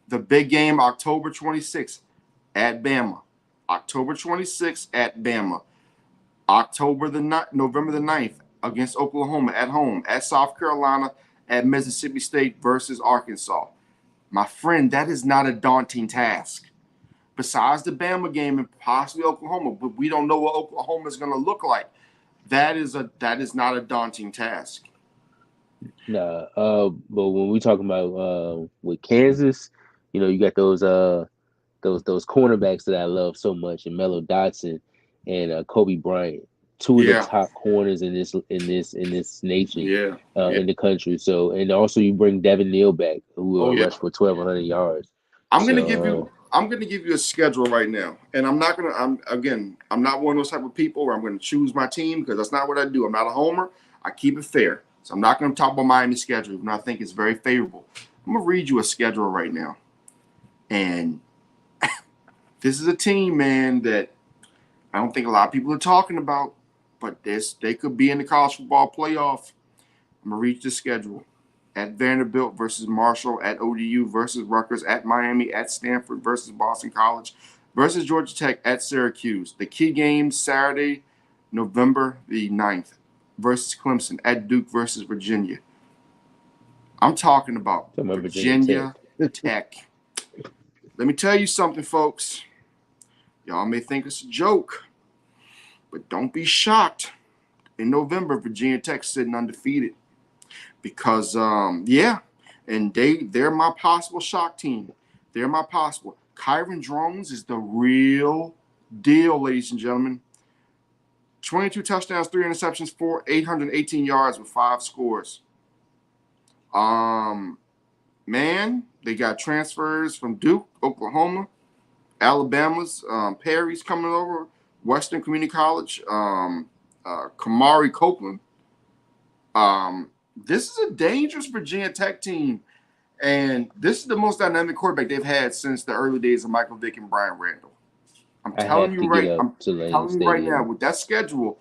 The big game, October 26th at Bama. October 26th at Bama. November the 9th against Oklahoma at home, at South Carolina, at Mississippi State versus Arkansas. My friend, that is not a daunting task. Besides the Bama game and possibly Oklahoma, but we don't know what Oklahoma is going to look like. That is not a daunting task. Nah, but when we talking about with Kansas, you got those cornerbacks that I love so much, and Melo Dotson and Kobe Bryant, two of the top corners in this nation, in the country. So, and also you bring Devin Neal back, who will rush for 1,200 yards. I'm gonna give you a schedule right now, and I'm not one of those type of people where I'm gonna choose my team, because that's not what I do. I'm not a homer. I keep it fair. So I'm not gonna talk about Miami's schedule, and I think it's very favorable. I'm gonna read you a schedule right now, and this is a team, man, that I don't think a lot of people are talking about, but they could be in the college football playoff. I'm gonna read the schedule: at Vanderbilt versus Marshall, at ODU versus Rutgers, at Miami, at Stanford versus Boston College, versus Georgia Tech, at Syracuse. The key games Saturday, November the 9th, versus Clemson, at Duke versus Virginia. I'm talking about Virginia Tech. Let me tell you something, folks. Y'all may think it's a joke, but don't be shocked. In November, Virginia Tech sitting undefeated. Because, and they're my possible shock team. They're my possible. Kyron Drones is the real deal, ladies and gentlemen. 22 touchdowns, 3 interceptions, 818 yards with 5 scores. Man, they got transfers from Duke, Oklahoma, Alabama's Perry's coming over, Western Community College, Kamari Copeland. This is a dangerous Virginia Tech team, and this is the most dynamic quarterback they've had since the early days of Michael Vick and Brian Randall. I'm telling you right now, with that schedule,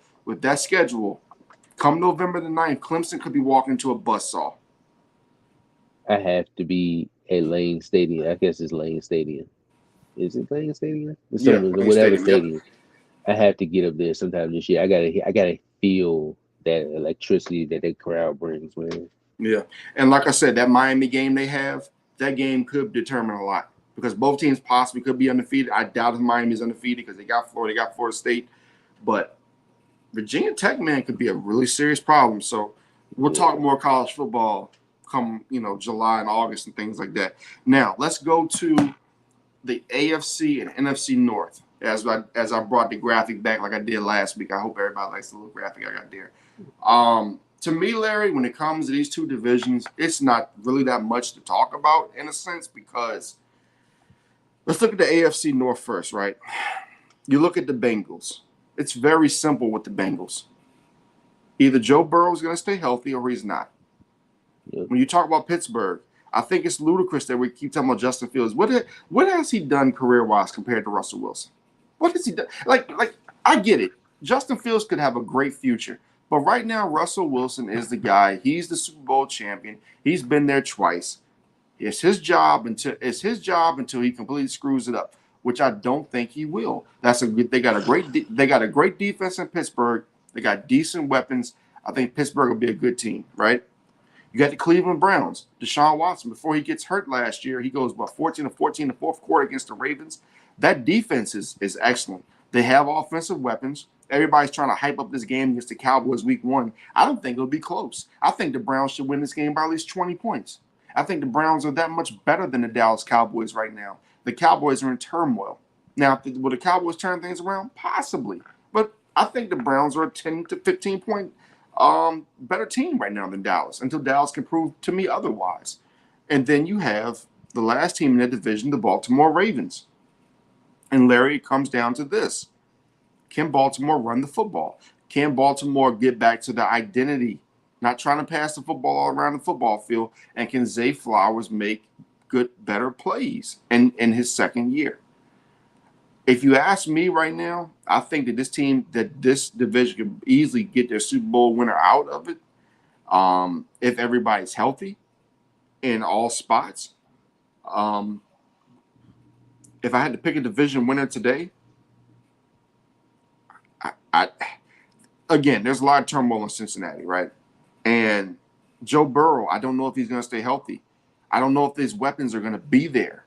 come November the 9th, Clemson could be walking into a buzzsaw. I have to be at Lane Stadium. I guess it's Lane Stadium. Is it Plain Stadium? It's Yeah, some Plain whatever Stadium. Yep. stadium. I have to get up there sometime this year. I gotta feel that electricity that crowd brings, man. Yeah, and like I said, that Miami game they have, that game could determine a lot because both teams possibly could be undefeated. I doubt if Miami's undefeated because they got Florida State, but Virginia Tech, man, could be a really serious problem. So we'll talk Yeah. more college football come July and August and things like that. Now let's go to the AFC and NFC North. As I brought the graphic back like I did last week. I hope everybody likes the little graphic I got there. To me, Larry, when it comes to these two divisions, it's not really that much to talk about in a sense because let's look at the AFC North first, right? You look at the Bengals. It's very simple with the Bengals. Either Joe Burrow is going to stay healthy or he's not. Yep. When you talk about Pittsburgh, I think it's ludicrous that we keep talking about Justin Fields. What has he done career wise compared to Russell Wilson? What has he done? Like I get it. Justin Fields could have a great future, but right now Russell Wilson is the guy. He's the Super Bowl champion. He's been there twice. It's his job until he completely screws it up, which I don't think he will. They got a great defense in Pittsburgh. They got decent weapons. I think Pittsburgh will be a good team, right? You got the Cleveland Browns. Deshaun Watson, before he gets hurt last year, he goes 14-14 in the fourth quarter against the Ravens. That defense is excellent. They have offensive weapons. Everybody's trying to hype up this game against the Cowboys week 1. I don't think it'll be close. I think the Browns should win this game by at least 20 points. I think the Browns are that much better than the Dallas Cowboys right now. The Cowboys are in turmoil. Now, will the Cowboys turn things around? Possibly. But I think the Browns are a 10 to 15 point better team right now than Dallas until Dallas can prove to me otherwise. And then you have the last team in that division, the Baltimore Ravens. And Larry, it comes down to this. Can Baltimore run the football? Can Baltimore get back to the identity, not trying to pass the football all around the football field? And can Zay Flowers make better plays in his second year? If you ask me right now, I think that this division could easily get their Super Bowl winner out of it if everybody's healthy in all spots. If I had to pick a division winner today, again, there's a lot of turmoil in Cincinnati, right? And Joe Burrow, I don't know if he's going to stay healthy. I don't know if his weapons are going to be there.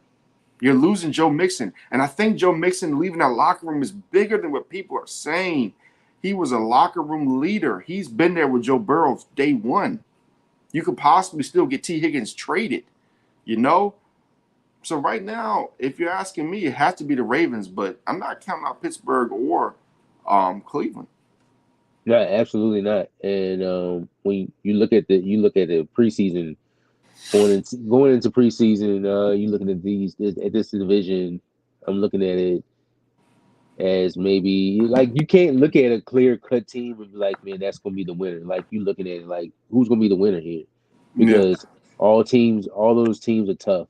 You're losing Joe Mixon. And I think Joe Mixon leaving that locker room is bigger than what people are saying. He was a locker room leader. He's been there with Joe Burrow day one. You could possibly still get T. Higgins traded, So right now, if you're asking me, it has to be the Ravens, but I'm not counting out Pittsburgh or Cleveland. No, absolutely not. And when you look at the preseason going into preseason, you looking at this division. I'm looking at it as maybe like you can't look at a clear cut team and be like, man, that's gonna be the winner. Like you looking at it like who's gonna be the winner here? Yeah. Because all those teams are tough.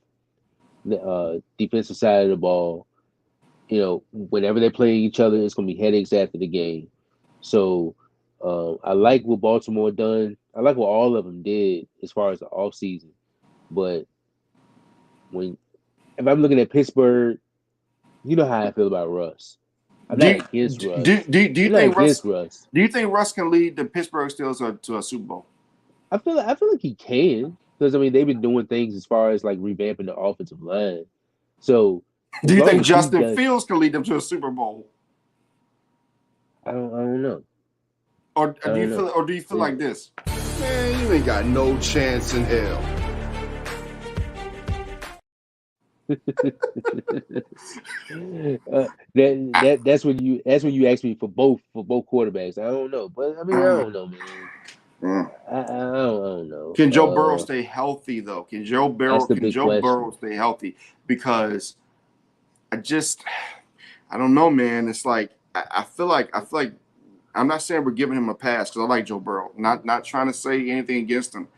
The defensive side of the ball, whenever they play each other, it's gonna be headaches after the game. So I like what Baltimore done. I like what all of them did as far as the offseason. But if I'm looking at Pittsburgh, you know how I feel about Russ. I'm Do not you, against do, Russ. do you I'm not think Russ? against Russ. Do you think Russ can lead the Pittsburgh Steelers to a Super Bowl? I feel like he can because they've been doing things as far as like revamping the offensive line. So Do as you long think as he Justin does, Fields can lead them to a Super Bowl? I don't know. Or I do you don't know. feel like this? Man, you ain't got no chance in hell. That's when you ask me for both quarterbacks. I don't know, but I mean I don't know, man. Mm. I don't know. Can Joe Burrow stay healthy though? Can Joe That's Burrow the can big Joe Burrow question. stay healthy? Because I don't know, man. It's like I feel like I'm not saying we're giving him a pass because I like Joe Burrow. Not trying to say anything against him,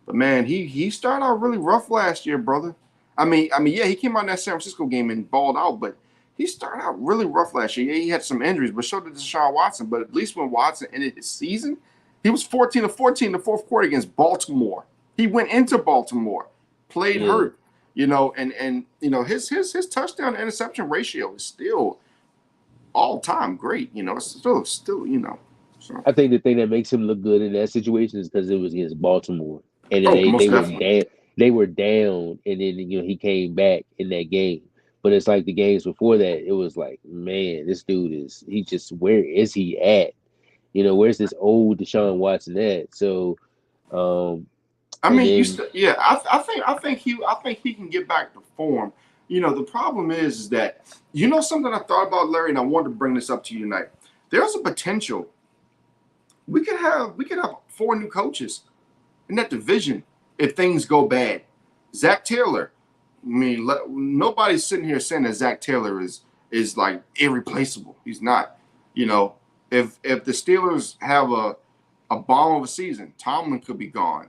but man, he started out really rough last year, brother. Yeah, he came out in that San Francisco game and balled out, but he started out really rough last year. Yeah, he had some injuries, but so did Deshaun Watson. But at least when Watson ended his season, he was 14-14 in the fourth quarter against Baltimore. He went into Baltimore, played Yeah, hurt. and his touchdown to interception ratio is still all time great. It's still. So I think the thing that makes him look good in that situation is because it was against Baltimore, and then oh, they most were definitely. down, and then he came back in that game. But it's like the games before that, it was like, man, this dude he just where is he at? Where's this old Deshaun Watson at? So, I and mean, then yeah. I think he can get back to form. The problem is that something I thought about, Larry, and I wanted to bring this up to you tonight. There's a potential we could have 4 new coaches in that division if things go bad. Zach Taylor. I mean, nobody's sitting here saying that Zach Taylor is like irreplaceable. He's not. You know, if the Steelers have a bomb of a season, Tomlin could be gone.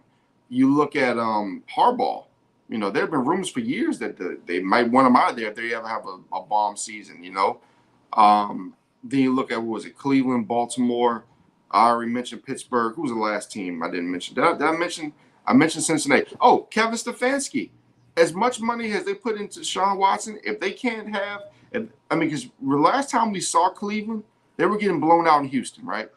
You look at Harbaugh. There have been rumors for years that they might want him out of there if they ever have a bomb season. Then you look at what was it, Cleveland, Baltimore. I already mentioned Pittsburgh. Who was the last team I didn't mention? Did I mention? I mentioned Cincinnati. Oh, Kevin Stefanski. As much money as they put into Sean Watson, if they can't because the last time we saw Cleveland, they were getting blown out in Houston, right?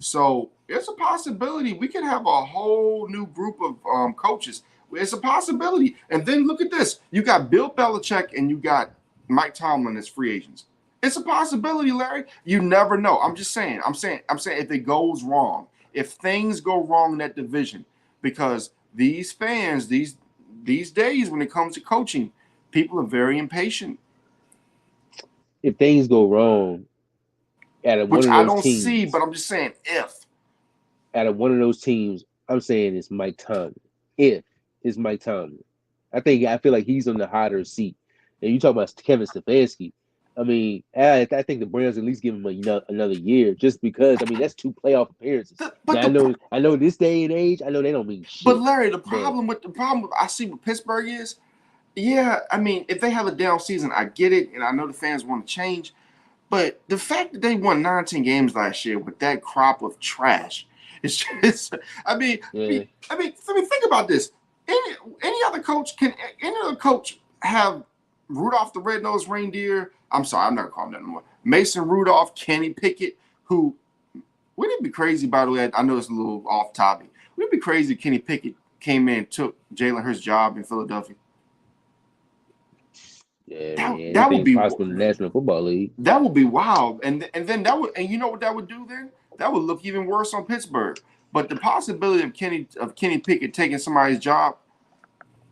So it's a possibility we could have a whole new group of coaches. It's a possibility. And then look at this: you got Bill Belichick and you got Mike Tomlin as free agents. It's a possibility, Larry. You never know. I'm just saying. I'm saying if it goes wrong, if things go wrong in that division, because these fans, these days when it comes to coaching, people are very impatient, if things go wrong out of one which of I those don't see. teams, But I'm just saying if. I'm saying it's Mike Tomlin. If it's Mike Tomlin, I feel like he's on the hotter seat. And you talk about Kevin Stefanski. I mean, I think the Browns at least give him another year, just because. I mean, that's 2 playoff appearances. But Now I know this day and age, I know they don't mean but shit, Larry, the but problem I see with Pittsburgh is, yeah, I mean, if they have a down season, I get it, and I know the fans want to change. But the fact that they won 19 games last year with that crop of trash, it's just. I mean, yeah, think about this. Any other coach can any other coach have Rudolph the Red-Nosed Reindeer? I'm sorry, I'm not gonna call him that anymore. Mason Rudolph, Kenny Pickett, who wouldn't it be crazy? By the way, I know it's a little off topic. Wouldn't it be crazy if Kenny Pickett came in and took Jalen Hurts' job in Philadelphia? yeah, man, That would anything's be possible in the National Football League. that would be wild, and then you know what that would do then? That would look even worse on Pittsburgh. But the possibility of Kenny Pickett taking somebody's job,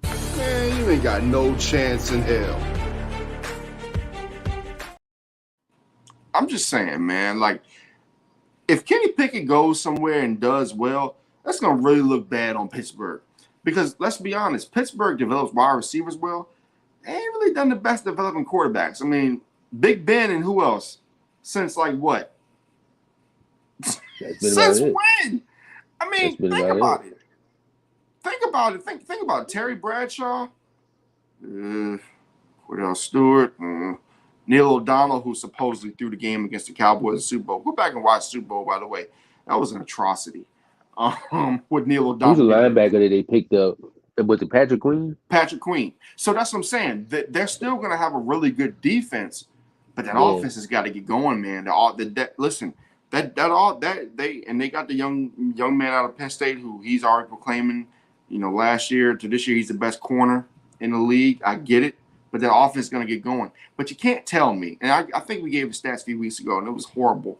man, you ain't got no chance in hell. I'm just saying, man. Like, if Kenny Pickett goes somewhere and does well, that's gonna really look bad on Pittsburgh. Because let's be honest, Pittsburgh develops wide receivers well. They ain't really done the best developing quarterbacks. I mean, Big Ben and who else? Since like what? That's been about Since it. when? I That's mean, been think about it. about it. Think about it. Think about it. Terry Bradshaw, Cordell Stewart, Neil O'Donnell, who supposedly threw the game against the Cowboys in the Super Bowl. Go back and watch Super Bowl, by the way. That was an atrocity. With Neil Who's the O'Donnell being linebacker that they picked up? Was it Patrick Queen? Patrick Queen. So that's what I'm saying. They're still going to have a really good defense, but that Yeah. offense has got to get going, man. Listen, they got the young man out of Penn State who he's already proclaiming, last year to this year he's the best corner in the league. I get it, but that offense is going to get going. But you can't tell me, and I think we gave the stats a few weeks ago, and it was horrible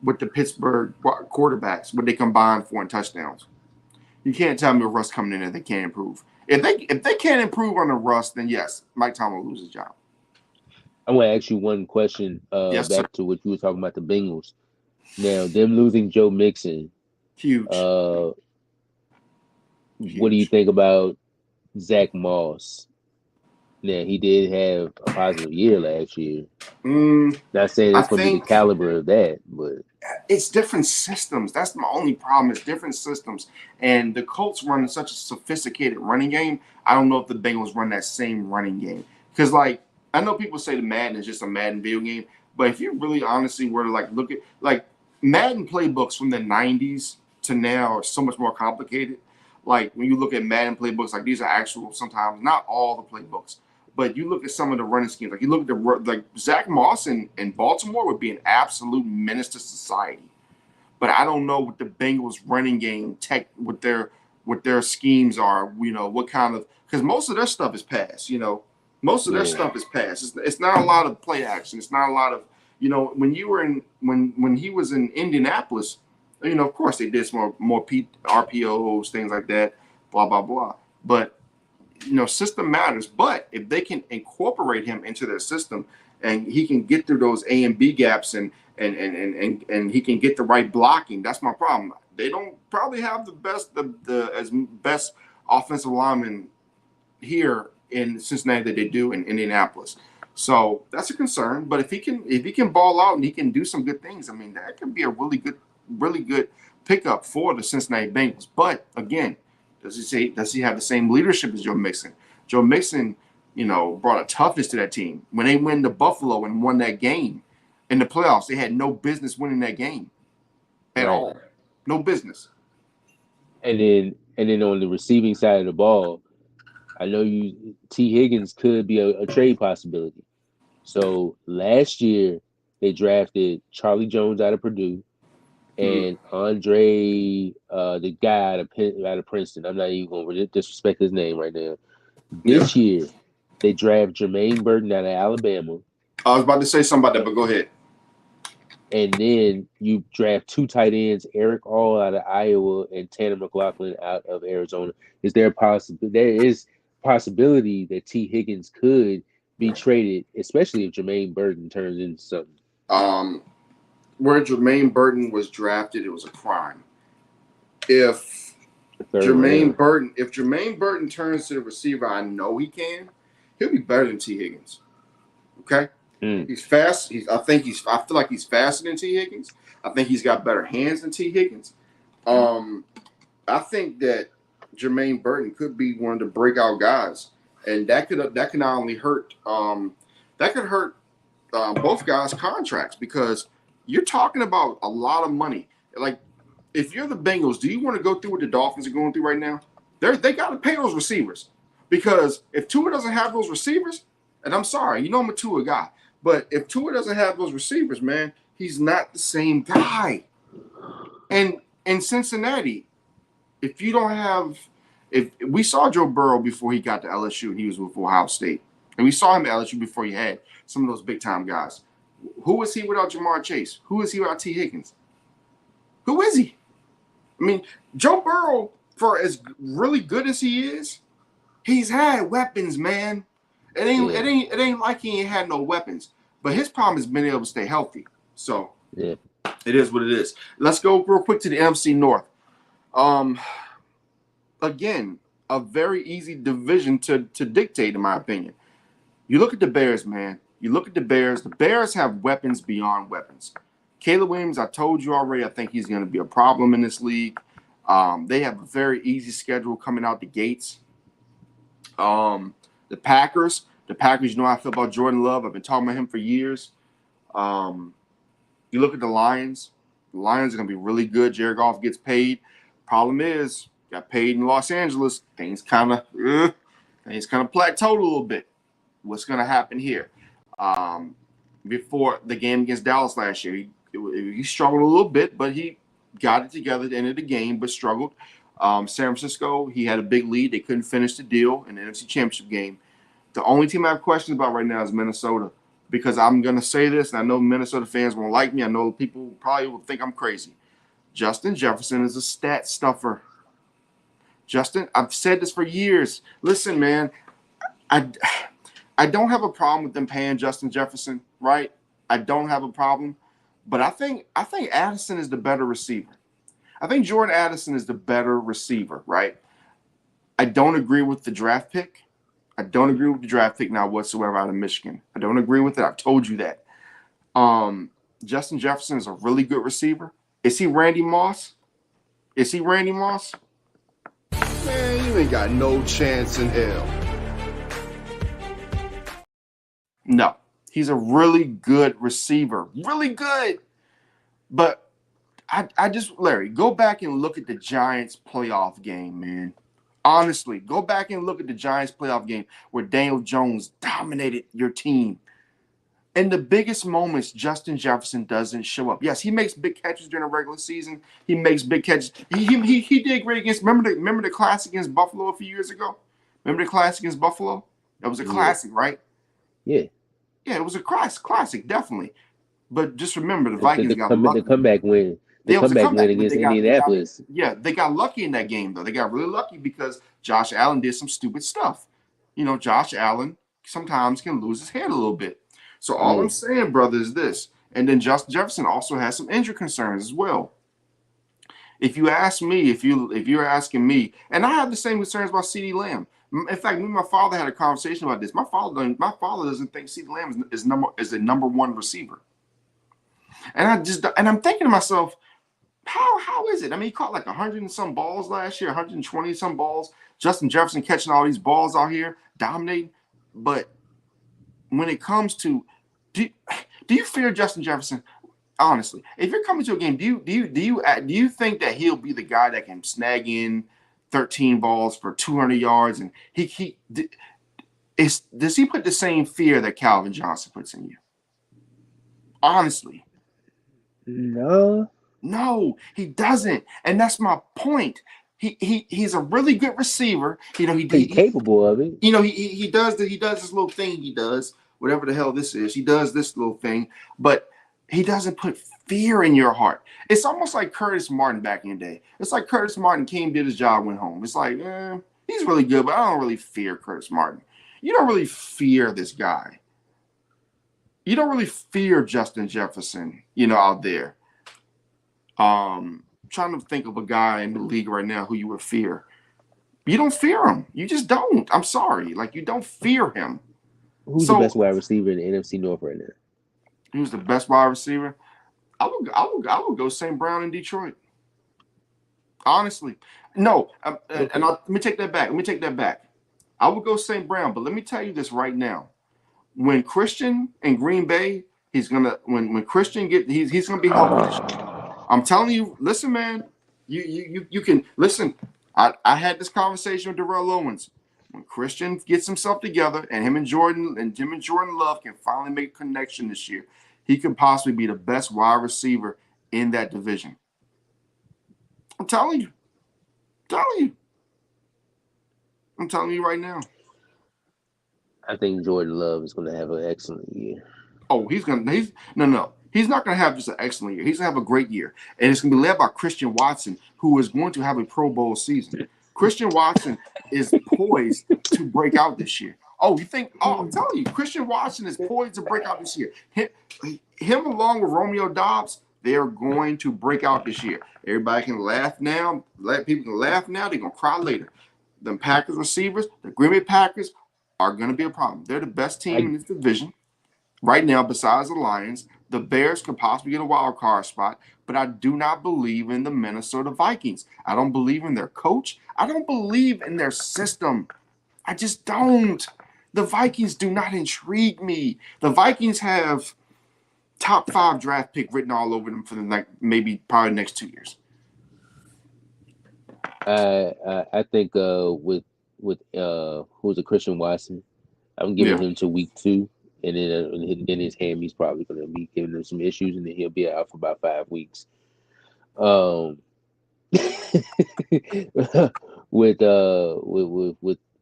with the Pittsburgh quarterbacks, what they combined for in touchdowns. You can't tell me with Russ coming in there they can't improve. If they can't improve on the Russ, then yes, Mike Tomlin will lose his job. I want to ask you one question. Yes, sir. Back to what you were talking about the Bengals. Now, them losing Joe Mixon. Huge. What do you Huge. think about Zach Moss? Now, he did have a positive year last year. Not saying I it's going to be the think caliber of that, but it's different systems. That's my only problem. It's different systems. And the Colts run such a sophisticated running game. I don't know if the Bengals run that same running game. Because, like, I know people say the Madden is just a Madden video game. But if you really honestly were to, look at, Madden playbooks from the 90s to now are so much more complicated. like when you look at Madden playbooks, like these are actual sometimes not all the playbooks, but you look at some of the running schemes. Like you look at like Zach Moss in Baltimore would be an absolute menace to society. But I don't know what the Bengals running game tech what their schemes are. You know what kind of because most of their stuff is pass. You know, most of their stuff is pass. It's not a lot of play action. It's not a lot of when you were in when he was in Indianapolis. You know, of course they did some more RPOs, things like that, blah blah blah. But system matters. But if they can incorporate him into their system and he can get through those A and B gaps and he can get the right blocking, that's my problem. They don't probably have the best offensive lineman here in Cincinnati that they do in Indianapolis. So that's a concern. But if he can ball out and he can do some good things, I mean that could be a really good pickup for the Cincinnati Bengals. But again, does he have the same leadership as Joe Mixon? Joe Mixon, brought a toughness to that team. When they went to Buffalo and won that game in the playoffs, they had no business winning that game at all. No business. And then on the receiving side of the ball, I know T. Higgins could be a trade possibility. So last year they drafted Charlie Jones out of Purdue and Andre, the guy out of Princeton. I'm not even going to disrespect his name right now. This year they draft Jermaine Burton out of Alabama. I was about to say something about that, but go ahead. And then you draft 2 tight ends, Eric All out of Iowa and Tanner McLaughlin out of Arizona. There is possibility that T. Higgins could be traded, especially if Jermaine Burton turns into something. Where Jermaine Burton was drafted, it was a crime. If Jermaine Burton turns to the receiver, I know he'll be better than T. Higgins. Okay? He's fast. I feel like he's faster than T. Higgins. I think he's got better hands than T. Higgins. I think that Jermaine Burton could be one of the breakout guys, and that could not only hurt both guys' contracts because you're talking about a lot of money. Like if you're the Bengals, do you want to go through what the Dolphins are going through right now? They got to pay those receivers because if Tua doesn't have those receivers, and I'm sorry, I'm a Tua guy. But if Tua doesn't have those receivers, man, he's not the same guy. And in Cincinnati, if we saw Joe Burrow before he got to LSU and he was with Ohio State, and we saw him at LSU before he had some of those big time guys. Who is he without Jamar Chase? Who is he without T. Higgins? Who is he? I mean, Joe Burrow, for as really good as he is, he's had weapons, man. It ain't like he ain't had no weapons. But his problem is being able to stay healthy. So it is what it is. Let's go real quick to the NFC North. Again, a very easy division to dictate, in my opinion. You look at the Bears, man. You look at the Bears. The Bears have weapons beyond weapons. Caleb Williams, I told you already, I think he's going to be a problem in this league. They have a very easy schedule coming out the gates. The Packers, you know how I feel about Jordan Love. I've been talking about him for years. You look at the Lions. The Lions are going to be really good. Jared Goff gets paid. Problem is, got paid in Los Angeles. Things kind of plateaued a little bit. What's going to happen here? Before the game against Dallas last year, he struggled a little bit, but he got it together at the end of the game, but struggled. San Francisco, he had a big lead. They couldn't finish the deal in the NFC Championship game. The only team I have questions about right now is Minnesota, because I'm going to say this, and I know Minnesota fans won't like me. I know people probably will think I'm crazy. Justin Jefferson is a stat stuffer. Justin, I've said this for years. Listen, man, I don't have a problem with them paying Justin Jefferson, right? I don't have a problem. But I think Addison is the better receiver. I think Jordan Addison is the better receiver, right? I don't agree with the draft pick. I don't agree with the draft pick now whatsoever out of Michigan. I don't agree with it. I've told you that. Justin Jefferson is a really good receiver. Is he Randy Moss? Man, you ain't got no chance in hell. No. He's a really good receiver. Really good. But I just, Larry, go back and look at the Giants playoff game, man. Honestly, go back and look at the Giants playoff game where Daniel Jones dominated your team. In the biggest moments, Justin Jefferson doesn't show up. Yes, he makes big catches during the regular season. He makes big catches. He did great against. Remember the classic against Buffalo a few years ago. Remember the classic against Buffalo? That was a classic, right? Yeah. Yeah, it was a classic, definitely. But just remember, the Vikings got The lucky. comeback win. The Yeah, it was a comeback win comeback, but against Indianapolis. they got lucky in that game though. They got really lucky because Josh Allen did some stupid stuff. You know, Josh Allen sometimes can lose his head a little bit. So all I'm saying, brother, is this. And then Justin Jefferson also has some injury concerns as well. If you ask me, if you're asking me, and I have the same concerns about CeeDee Lamb. In fact, me and my father had a conversation about this. My father doesn't think CeeDee Lamb is a number one receiver. And I'm thinking to myself, how is it? I mean, he caught like 100 and some balls last year, 120 some balls. Justin Jefferson catching all these balls out here, dominating. But when it comes to, do you fear Justin Jefferson? Honestly, if you're coming to a game, do you think that he'll be the guy that can snag in 13 balls for 200 yards? And does he put the same fear that Calvin Johnson puts in you? Honestly. No, he doesn't, and that's my point. He's a really good receiver. You know, he's capable of it. You know, he does this little thing. He does whatever the hell this is. He does this little thing, but he doesn't put fear in your heart. It's almost like Curtis Martin back in the day. It's like Curtis Martin came, did his job, went home. It's like he's really good, but I don't really fear Curtis Martin. You don't really fear this guy. You don't really fear Justin Jefferson. You know, out there. Trying to think of a guy in the league right now who you would fear. You don't fear him. You just don't. I'm sorry. Like, you don't fear him. Who's the best wide receiver in the NFC North right now? Who's the best wide receiver? I would go St. Brown in Detroit. Honestly. No. Let me take that back. I would go St. Brown, but let me tell you this right now. When Christian in Green Bay, when Christian he's gonna be healthy. I'm telling you, listen, man. You can listen. I had this conversation with Darrell Owens. When Christian gets himself together and him and Jordan Love can finally make a connection this year, he could possibly be the best wide receiver in that division. I'm telling you. I'm telling you right now. I think Jordan Love is going to have an excellent year. Oh, he's not going to have just an excellent year. He's going to have a great year. And it's going to be led by Christian Watson, who is going to have a Pro Bowl season. Christian Watson is poised to break out this year. I'm telling you, Christian Watson is poised to break out this year. Him along with Romeo Doubs, they're going to break out this year. Everybody can laugh now. People can laugh now. They're going to cry later. The Packers receivers, the Green Bay Packers, are going to be a problem. They're the best team in this division right now besides the Lions. The Bears could possibly get a wild card spot, but I do not believe in the Minnesota Vikings. I don't believe in their coach. I don't believe in their system. I just don't. The Vikings do not intrigue me. The Vikings have top 5 draft pick written all over them for the probably next 2 years. I think with who's a Christian Watson, I'm giving him to week 2. And then in his hand, he's probably going to be giving him some issues, and then he'll be out for about 5 weeks.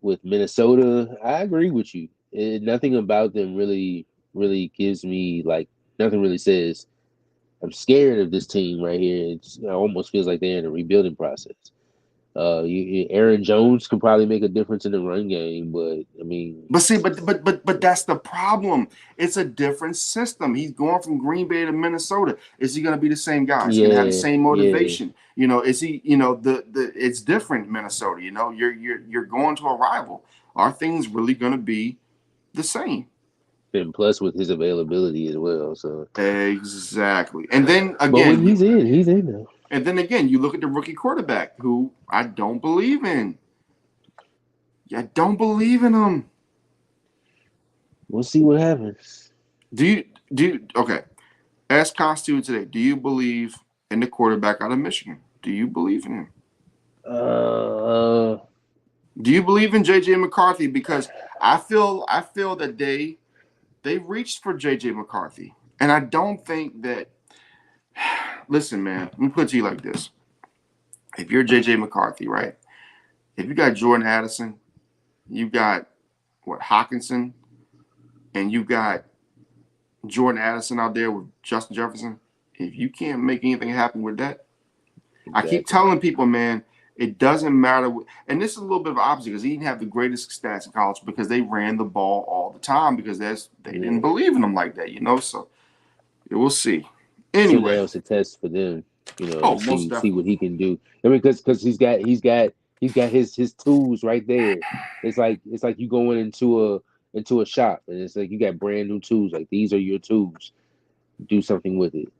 With Minnesota, I agree with you. Nothing about them really gives me nothing really says I'm scared of this team right here. It almost feels like they're in a rebuilding process. Aaron Jones can probably make a difference in the run game, but I mean, but that's the problem. It's a different system. He's going from Green Bay to Minnesota. Is he going to be the same guy? Is he going to have the same motivation? Yeah. You know, is he? You know, it's different. Minnesota. You know, you're going to a rival. Are things really going to be the same? And plus with his availability as well. So exactly. And then again, but when he's in now. And then again, you look at the rookie quarterback, who I don't believe in. I don't believe in him. We'll see what happens. Okay. As constituted today, do you believe and the quarterback out of Michigan. Do you believe in him? Uh, Do you believe in JJ McCarthy? Because I feel that they reached for JJ McCarthy, and I don't think that. Listen, man, let me put it to you like this: if you're JJ McCarthy, right? If you got Jordan Addison, you got what Hawkinson, and you got Jordan Addison out there with Justin Jefferson. If you can't make anything happen with that, exactly. I keep telling people, man, it doesn't matter. And this is a little bit of opposite because he didn't have the greatest stats in college because they ran the ball all the time because they didn't believe in him like that, you know. So we'll see. So Anyway, now it's a test for them, to oh, most see what definitely. he can do. I mean, because he's got his tools right there. It's like you going into a shop and it's like you got brand new tools. Like these are your tools. Do something with it.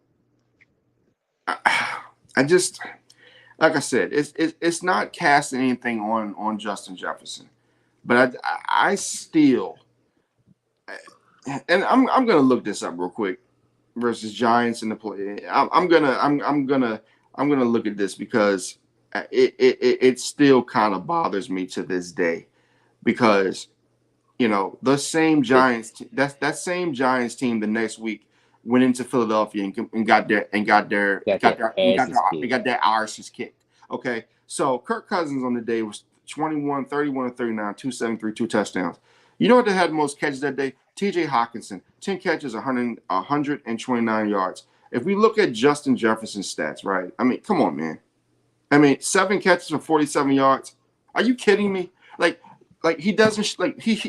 I just like I said, it's not casting anything on Justin Jefferson, but I still, and I'm gonna look this up real quick versus Giants in the play. I'm gonna look at this because it still kind of bothers me to this day because the same It, Giants that same Giants team the next week went into Philadelphia and got their asses kicked. got their arses kicked. Okay, so Kirk Cousins on the day was 21, 31, and 39, 273, 2 touchdowns. You know what they had the most catches that day? T.J. Hawkinson, 10 catches, 129 yards. If we look at Justin Jefferson's stats, right? I mean, come on, man. I mean, 7 catches for 47 yards. Are you kidding me? Like he doesn't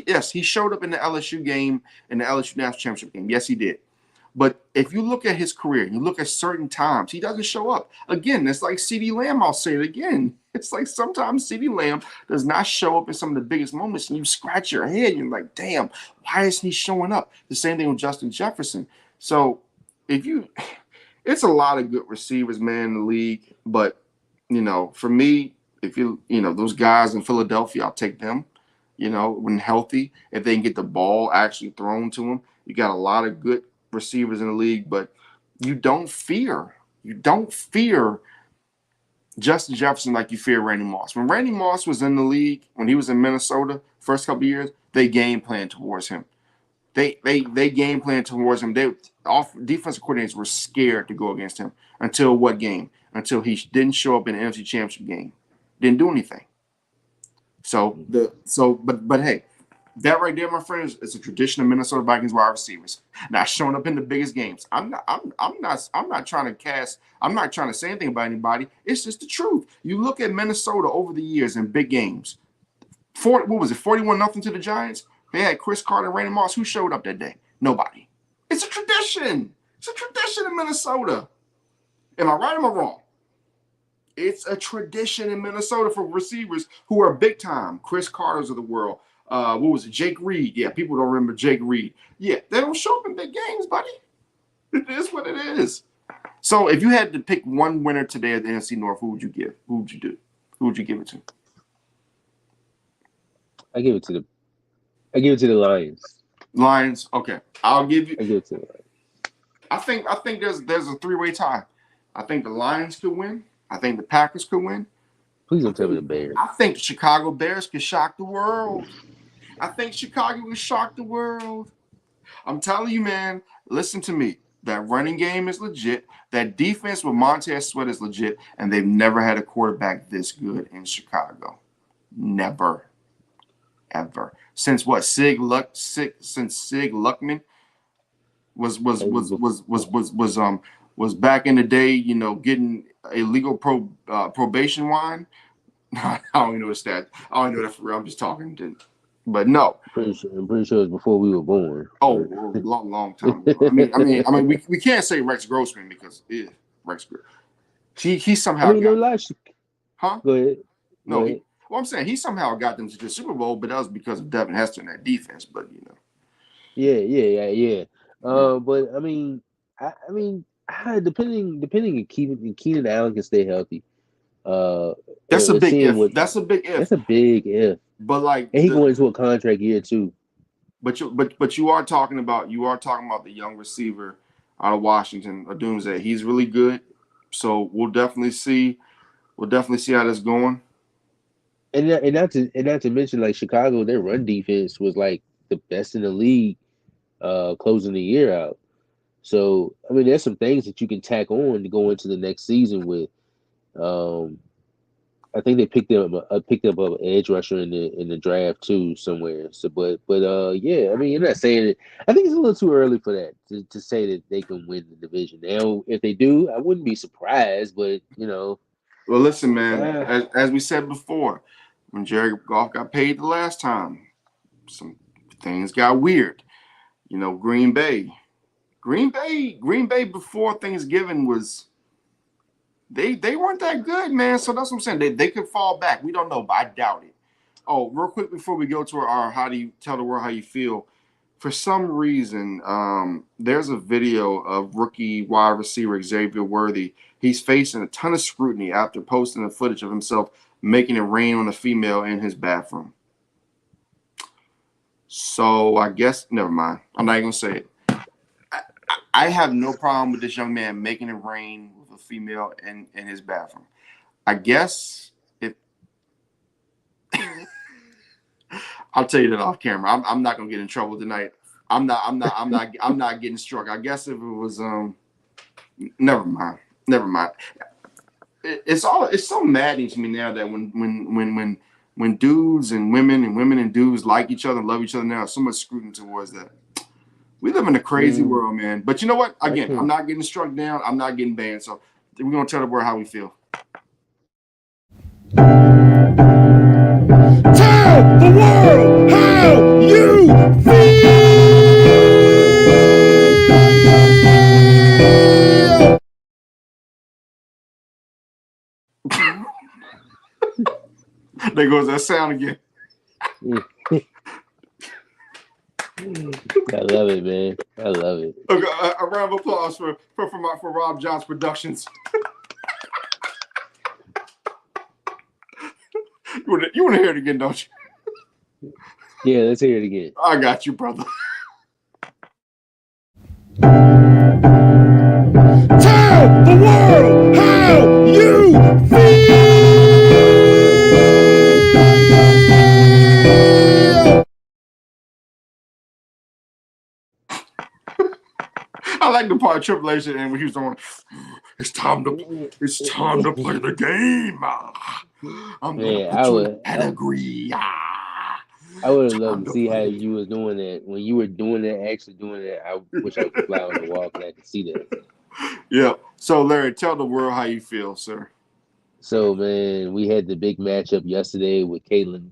yes, he showed up in the LSU game, in the LSU national championship game. Yes, he did. But if you look at his career, you look at certain times, he doesn't show up. Again, it's like CeeDee Lamb. I'll say it again. It's like sometimes CeeDee Lamb does not show up in some of the biggest moments, and you scratch your head. And you're like, damn, why isn't he showing up? The same thing with Justin Jefferson. So if you, it's a lot of good receivers, man, in the league. But for me, if those guys in Philadelphia, I'll take them. When healthy, if they can get the ball actually thrown to them, you got a lot of good receivers in the league, but you don't fear Justin Jefferson like you fear Randy Moss. When Randy Moss was in the league, when he was in Minnesota, first couple of years, they game planned towards him. They game planned towards him. They defensive coordinators were scared to go against him until what game? Until he didn't show up in the NFC Championship game. Didn't do anything. But hey, that right there, my friends, is a tradition of Minnesota Vikings wide receivers. Not showing up in the biggest games. I'm not trying to say anything about anybody. It's just the truth. You look at Minnesota over the years in big games. What was it, 41-0 to the Giants? They had Chris Carter and Randy Moss. Who showed up that day? Nobody. It's a tradition. It's a tradition in Minnesota. Am I right or am I wrong? It's a tradition in Minnesota for receivers who are big time. Chris Carter's of the world. What was it? Jake Reed. Yeah, people don't remember Jake Reed. Yeah, they don't show up in big games, buddy. It is what it is. So if you had to pick one winner today at the NFC North, who would you give? Who would you do? Who would you give it to? I give it to the Lions. Lions. Okay, I'll give you. I give it to the Lions. I think there's a three-way tie. I think the Lions could win. I think the Packers could win. Please don't tell me the Bears. I think the Chicago Bears could shock the world. I think Chicago would shock the world. I'm telling you, man, listen to me. That running game is legit. That defense with Montez Sweat is legit. And they've never had a quarterback this good in Chicago. Never. Ever. Since what? Sig Luckman was back in the day, getting illegal probation wine. I don't even know what's that. I don't know that for real. I'm just talking. But no. I'm pretty sure it's before we were born. Oh, long time ago. I mean, we can't say Rex Grossman because Rex. He somehow. I mean, no lie. Huh? Go ahead. No. I'm saying he somehow got them to the Super Bowl, but that was because of Devin Hester and that defense. But Yeah. But I mean, depending if Keenan Allen can stay healthy. That's a big if. That's a big if. That's a big if. But and he going into a contract year too. But you are talking about the young receiver out of Washington, Odunze. He's really good. So we'll definitely see. We'll definitely see how that's going. And not to mention like Chicago, their run defense was like the best in the league closing the year out. So I mean, there's some things that you can tack on to go into the next season with. Um, I think they picked up an edge rusher in the draft too somewhere. So, but yeah, I mean, you're not saying it. I think it's a little too early for that to say that they can win the division. Now, if they do, I wouldn't be surprised. But Well, listen, man. uh, As we said before, when Jared Goff got paid the last time, some things got weird. You know, Green Bay before Thanksgiving was they weren't that good, man. So that's what I'm saying. They could fall back. We don't know, but I doubt it. Oh, real quick before we go to our how do you tell the world how you feel? For some reason, there's a video of rookie wide receiver Xavier Worthy. He's facing a ton of scrutiny after posting the footage of himself making it rain on a female in his bathroom. So I guess never mind. I'm not even gonna say it. I have no problem with this young man making it rain with a female in his bathroom. I guess if I'll tell you that off camera. I'm not gonna get in trouble tonight. I'm not getting struck. I guess if it was never mind. Never mind. It's so maddening to me now that when dudes and women and dudes like each other and love each other now, so much scrutiny towards that. We live in a crazy world, man. But you know what? Again, I'm not getting struck down. I'm not getting banned. So we're gonna tell the world how we feel. Tell the world how you feel. There goes that sound again. I love it, man. I love it. Okay, a round of applause for Robb Johns Productions. You want to hear it again, don't you? Yeah, let's hear it again. I got you, brother. Tell the world how you feel. I like the part of Triple H and when he was going, it's time to play the game. I'm gonna put you in pedigree. I would have loved to see how you was doing that. When you were doing that, actually doing that, I wish I could fly on the wall and I could see that. Yeah. So Larry, tell the world how you feel, sir. So man, we had the big matchup yesterday with Caitlin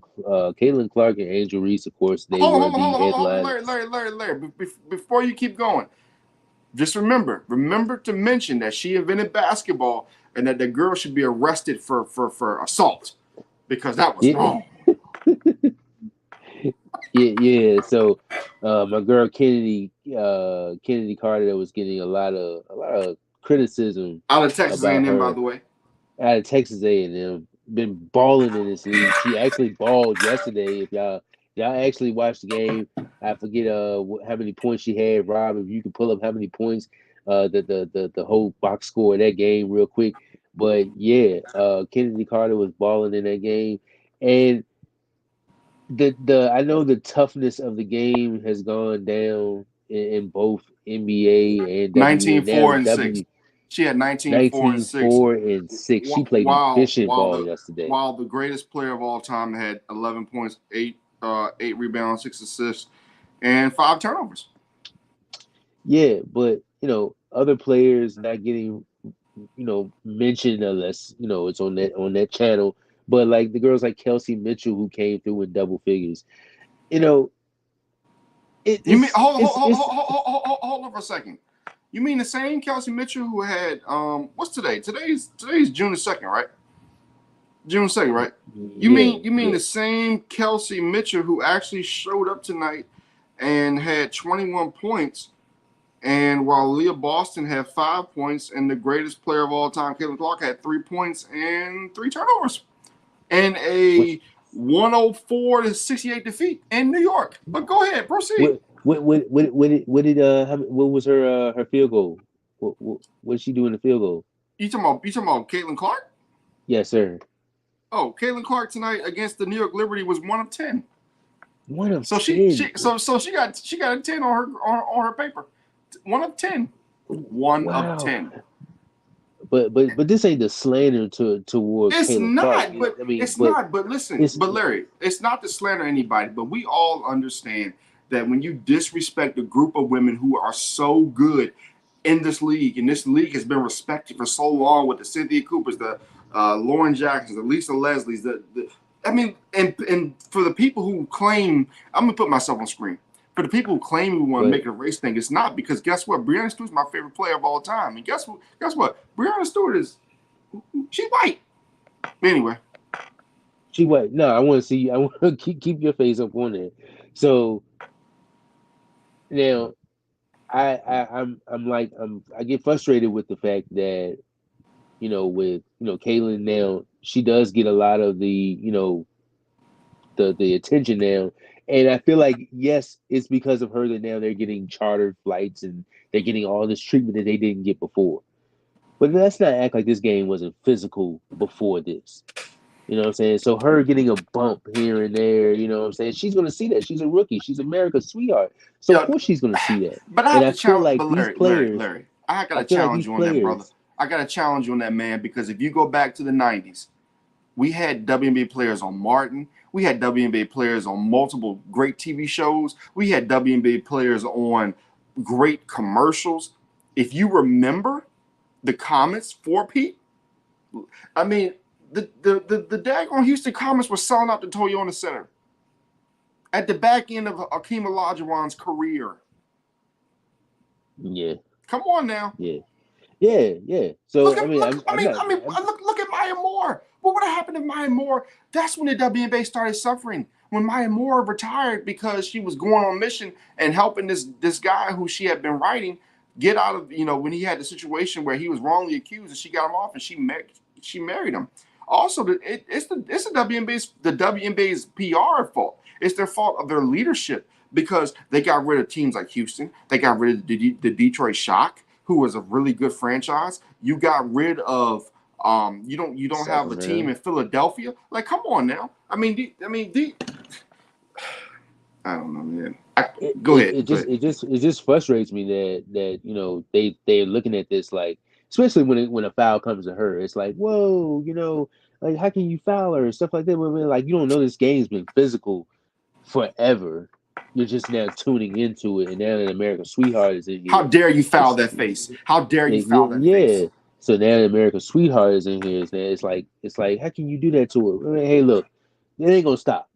Clark and Angel Reese. Of course, they were the headliners. Larry. Before you keep going, just remember to mention that she invented basketball and that the girl should be arrested for assault because that was wrong. Yeah. So my girl Kennedy Carter that was getting a lot of criticism out of Texas A&M, by the way. Out of Texas A&M, been balling in this league. She actually balled yesterday. If y'all actually watched the game, I forget how many points she had. Rob, if you can pull up how many points, the whole box score of that game real quick. But yeah, Kennedy Carter was balling in that game, and the I know the toughness of the game has gone down in both NBA and 19-4 and 6. She had 19-4 and 6. She played efficient ball yesterday. While the greatest player of all time had 11 points, 8 rebounds, 6 assists, and 5 turnovers. Yeah, but other players not getting mentioned unless it's on that channel. But like the girls like Kelsey Mitchell who came through in double figures, hold on for a second. You mean the same Kelsey Mitchell who had what's today? Today's June 2nd, right? June 2nd, right? You mean the same Kelsey Mitchell who actually showed up tonight and had 21 points, and while Leah Boston had 5 points, and the greatest player of all time, Caitlin Clark, had 3 points and 3 turnovers, and a 104-68 defeat in New York. But go ahead, proceed. What was her field goal? What did she do in the field goal? You talking about Caitlin Clark? Yes, sir. Oh, Caitlin Clark tonight against the New York Liberty was 1 of 10. 1 of So 10. she got a 10 on her paper. 1 of 10. 1 of 10. But this ain't the slander toward It's Caitlin Clark. not, but I mean, it's not. But listen, it's but Larry, it's not to slander anybody, but we all understand that when you disrespect a group of women who are so good in this league, and this league has been respected for so long with the Cynthia Coopers, the Lauren Jacksons, the Lisa Leslies, I mean, and for the people who claim, I'm gonna put myself on screen. For the people who claim we want to make it a race thing, it's not, because guess what? Breanna Stewart's my favorite player of all time, and guess what? Breanna Stewart she's white. Anyway, she white. No, I want to see. I want to keep your face up on there. So now, I get frustrated with the fact that with Caitlin now, she does get a lot of the the attention now. And I feel like, yes, it's because of her that now they're getting chartered flights and they're getting all this treatment that they didn't get before. But let's not act like this game wasn't physical before this. You know what I'm saying? So her getting a bump here and there, you know what I'm saying? She's going to see that. She's a rookie. She's America's sweetheart. So of course she's going to see that. But I and have I to feel challenge, like but these Larry, players, Larry, I got to challenge you on that, brother. I got to challenge you on that, man, because if you go back to the 90s, we had WNBA players on Martin. We had WNBA players on multiple great TV shows. We had WNBA players on great commercials. If you remember the Comets for Pete, I mean, the daggone Houston Comets were selling out the Toyota Center at the back end of Akeem Olajuwon's career. Yeah. Come on now. Yeah. So look at Maya Moore. What would have happened if Maya Moore? That's when the WNBA started suffering. When Maya Moore retired because she was going on mission and helping this guy who she had been writing get out of, when he had the situation where he was wrongly accused and she got him off and she married him. Also, it's the WNBA's PR fault. It's their fault of their leadership, because they got rid of teams like Houston. They got rid of the Detroit Shock, who was a really good franchise. You got rid of you don't have a team in Philadelphia. Like, come on now. I don't know, man. Go ahead. It just frustrates me that they're looking at this, like, especially when a foul comes to her. It's like, whoa, like, how can you foul her and stuff like that? Like, you don't know this game's been physical forever. You're just now tuning into it, and now that America's Sweetheart is in here. How dare you foul that face? How dare you foul that face? So now that America's Sweetheart is in here, it's like, how can you do that to her? Hey, look, it ain't gonna stop.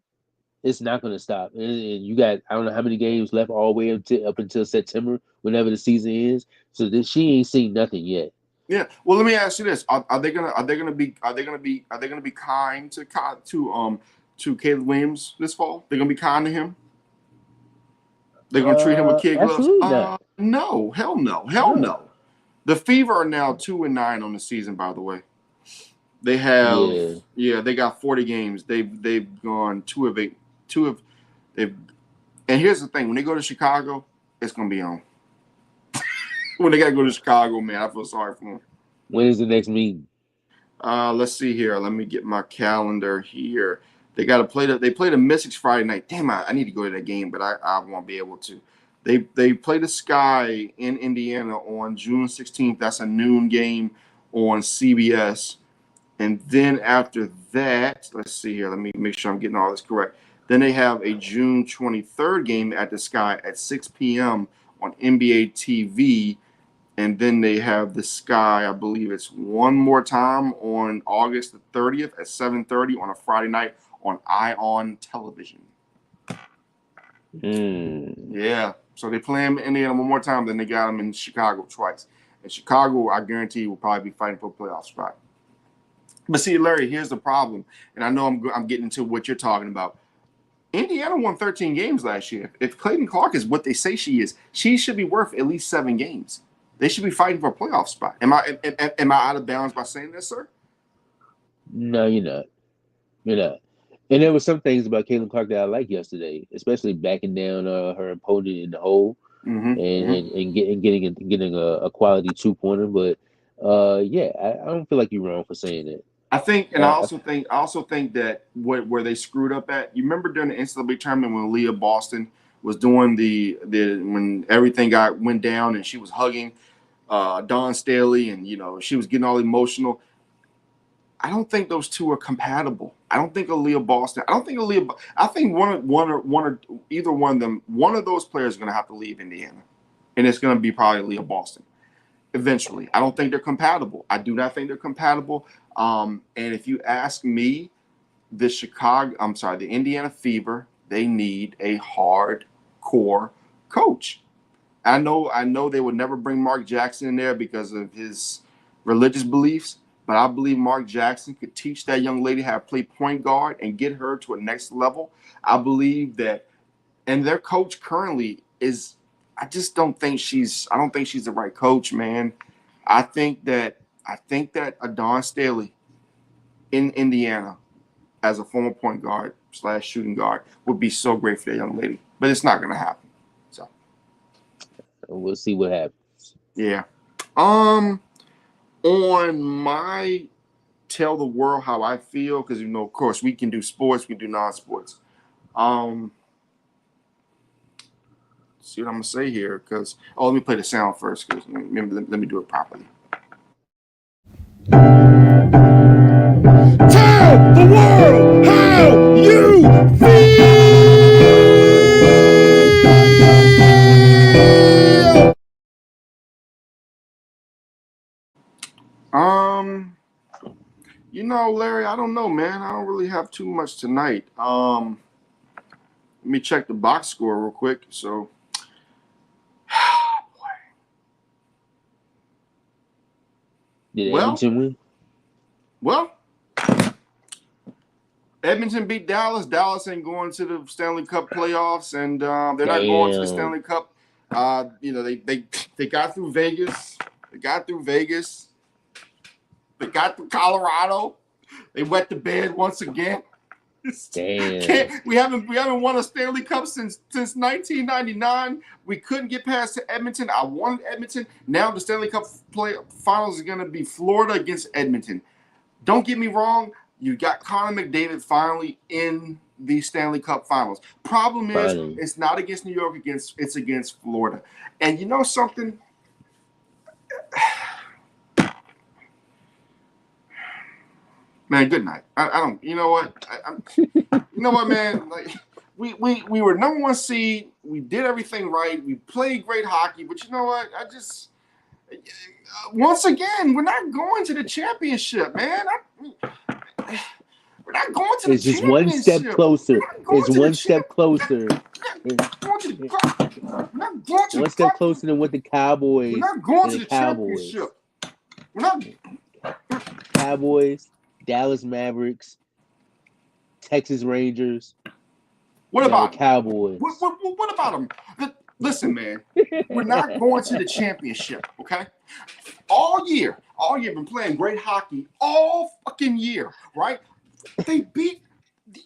It's not gonna stop. And you got, I don't know how many games left all the way up until September, whenever the season ends. So she ain't seen nothing yet. Yeah. Well, let me ask you this: Are they gonna be kind to Caleb Williams this fall? They're gonna be kind to him. They're gonna treat him with kid gloves. Absolutely not. No, hell no. The Fever are now 2-9 on the season. By the way, they have they got 40 games. They've gone 2 of 8. And here's the thing: when they go to Chicago, it's gonna be on. When they gotta go to Chicago, man, I feel sorry for them. When is the next meeting? Let's see here. Let me get my calendar here. They play the Mystics Friday night. Damn, I need to go to that game, but I won't be able to. They play the Sky in Indiana on June 16th. That's a noon game on CBS. And then after that, let's see here. Let me make sure I'm getting all this correct. Then they have a June 23rd game at the Sky at 6 p.m. on NBA TV. And then they have the Sky, I believe it's one more time on August the 30th at 7:30 on a Friday night on ION Television. Yeah. So they play them in Indiana one more time, then they got them in Chicago twice. And Chicago, I guarantee you, will probably be fighting for a playoff spot. But see, Larry, here's the problem. And I know I'm getting into what you're talking about. Indiana won 13 games last year. If Clayton Clark is what they say she is, she should be worth at least 7 games. They should be fighting for a playoff spot. Am I out of bounds by saying this, sir? No, you're not. You're not. And there were some things about Caitlin Clark that I liked yesterday, especially backing down her opponent in the hole and getting a quality 2-pointer. But Yeah, I don't feel like you're wrong for saying that. I think, and Uh, I also think that where they screwed up at. You remember during the NCAA tournament when Leah Boston was doing the when everything went down and she was hugging Dawn Staley and she was getting all emotional. I don't think those two are compatible. I don't think Aaliyah Boston. I don't think Aaliyah. I think one or either one of them. One of those players is going to have to leave Indiana, and it's going to be probably Aaliyah Boston eventually. I don't think they're compatible. I do not think they're compatible. And if you ask me, the Indiana Fever, they need a hardcore coach. I know they would never bring Mark Jackson in there because of his religious beliefs, but I believe Mark Jackson could teach that young lady how to play point guard and get her to a next level. I believe that, and their coach currently is. I don't think she's the right coach, man. I think that Adon Staley in Indiana as a former point guard / shooting guard would be so great for that young lady, but it's not going to happen. So we'll see what happens. yeah. On my tell the world how I feel, because of course we can do sports, we can do non-sports. See what I'm gonna say here, because let me play the sound first, because let me do it properly. Tell the world how you feel. Larry, I don't know, man. I don't really have too much tonight. Let me check the box score real quick. So, Did Edmonton win? Well, Edmonton beat Dallas. Dallas ain't going to the Stanley Cup playoffs, and they're not going to the Stanley Cup. They got through Vegas. They got through Colorado. They wet the bed once again. Damn. We haven't won a Stanley Cup since 1999. We couldn't get past Edmonton. I wanted Edmonton. Now the Stanley Cup finals is going to be Florida against Edmonton. Don't get me wrong. You got Connor McDavid finally in the Stanley Cup finals. Problem is, it's not against New York. It's against Florida. And you know something? Man, good night. I don't. You know what? You know what, man? Like we were number one seed. We did everything right. We played great hockey. But you know what? Once again, we're not going to the championship, man. We're not going to the championship. It's just one step closer. It's one step closer. One step closer than what the Cowboys. We're not going to the championship. We're not. Cowboys, Dallas Mavericks, Texas Rangers. What about the Cowboys? What about them? Listen, man, we're not going to the championship, okay? All year, been playing great hockey all fucking year, right? They beat.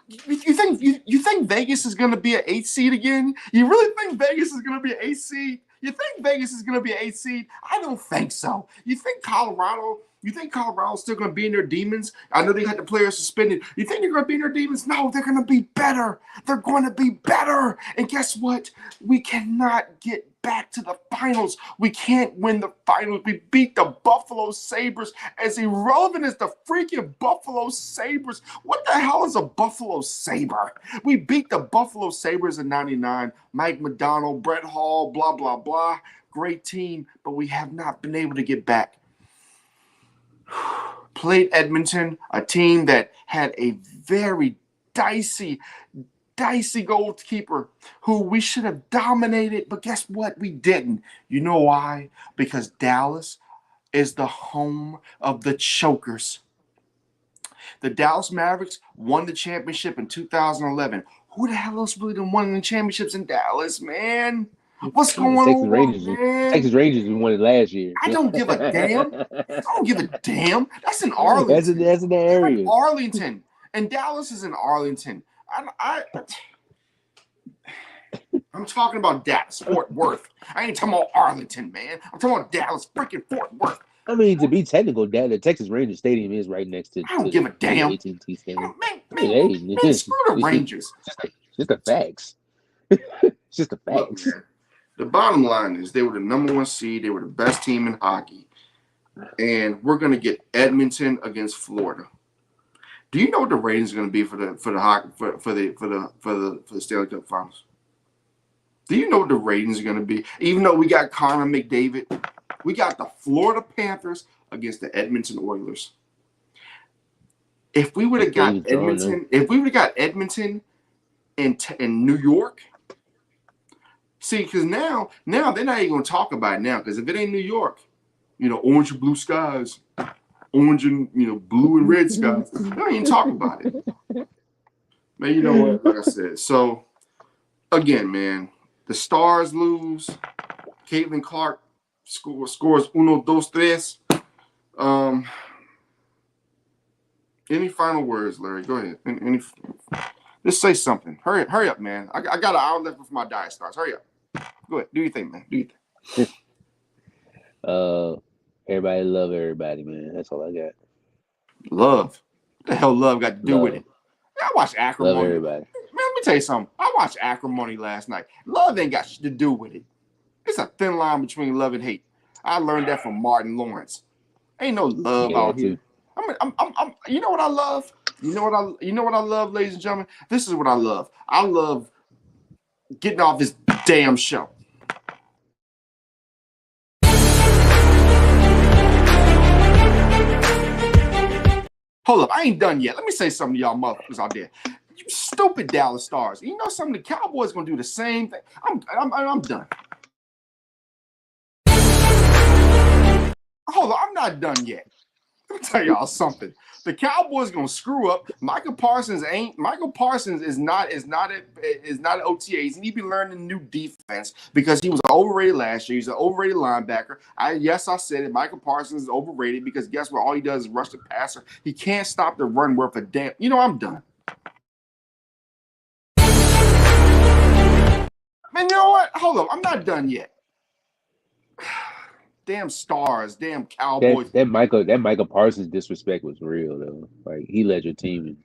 You think Vegas is going to be an 8 seed again? You really think Vegas is going to be an 8 seed? You think Vegas is going to be an 8 seed? I don't think so. You think Colorado's still going to be in their demons? I know they had the players suspended. You think they're going to be in their demons? No, they're going to be better. They're going to be better. And guess what? We cannot get back to the finals. We can't win the finals. We beat the Buffalo Sabres. As irrelevant as the freaking Buffalo Sabres. What the hell is a Buffalo Sabre? We beat the Buffalo Sabres in 99. Mike McDonald, Brett Hall, blah, blah, blah. Great team, but we have not been able to get back. Played Edmonton, a team that had a very dicey goalkeeper who we should have dominated, but guess what? We didn't. You know why? Because Dallas is the home of the chokers. The Dallas Mavericks won the championship in 2011. Who the hell else really done won the championships in Dallas, man? What's going on, man? Texas Rangers won it last year. I don't give a damn. That's in Arlington. That's in the area. Arlington. And Dallas is in Arlington. I'm talking about Dallas, Fort Worth. I ain't talking about Arlington, man. I'm talking about Dallas, freaking Fort Worth. I mean, to be technical, the Texas Rangers Stadium is right next to I don't give a damn. AT&T Stadium. Man, screw the Rangers. Just the facts. It's just the Look, facts. man, the bottom line is they were the #1 seed. They were the best team in hockey, and we're gonna get Edmonton against Florida. Do you know what the ratings are gonna be for the hockey for the Stanley Cup Finals? Do you know what the ratings are gonna be? Even though we got Connor McDavid, we got the Florida Panthers against the Edmonton Oilers. If we would have got Edmonton in New York, see, because now they're not even gonna talk about it now. Because if it ain't New York, orange and blue skies, orange and blue and red skies, they don't even talk about it. Man, you know what? Like I said, so again, man, the Stars lose. Caitlin Clark scores 1, 2, 3. Any final words, Larry? Go ahead. Just say something. Hurry up, man. I got an hour left before my diet starts. Hurry up. Go ahead. Do your thing, man. Do your thing. Everybody love everybody, man. That's all I got. Love. What the hell love got to do with it? I watched Acrimony. Love everybody. Man, let me tell you something. I watched Acrimony last night. Love ain't got shit to do with it. It's a thin line between love and hate. I learned that from Martin Lawrence. Ain't no love out here. You know what I love? You know what I love, ladies and gentlemen? This is what I love. I love getting off this damn show. Hold up, I ain't done yet. Let me say something to y'all motherfuckers out there. You stupid Dallas Stars. You know something? The Cowboys gonna do the same thing. I'm done. Hold on, I'm not done yet. Let me tell y'all something. The Cowboys gonna screw up. Michael Parsons is not at OTAs, and he be learning new defense because he was overrated last year. He's an overrated linebacker. I said it. Michael Parsons is overrated because guess what? All he does is rush the passer. He can't stop the run worth a damn. I'm done. Man, you know what? Hold up, I'm not done yet. Damn Stars, damn Cowboys. That Michael Parsons disrespect was real though. Like he led your team in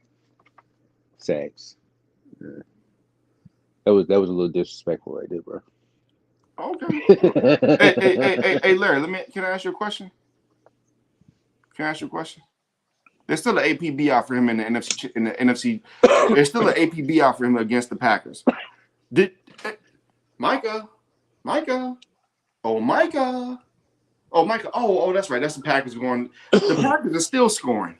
sacks. Yeah. That was a little disrespectful right there, bro. Okay. hey, Larry. Can I ask you a question? There's still an APB out for him in the NFC. There's still an APB out for him against the Packers. Micah. Oh, Micah. Oh, that's right. That's the Packers going. The Packers are still scoring.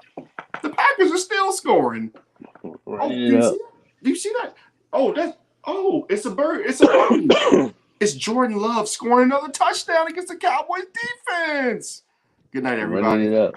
Oh, do you see that? It's a bird. It's Jordan Love scoring another touchdown against the Cowboys defense. Good night, everybody. Running it up.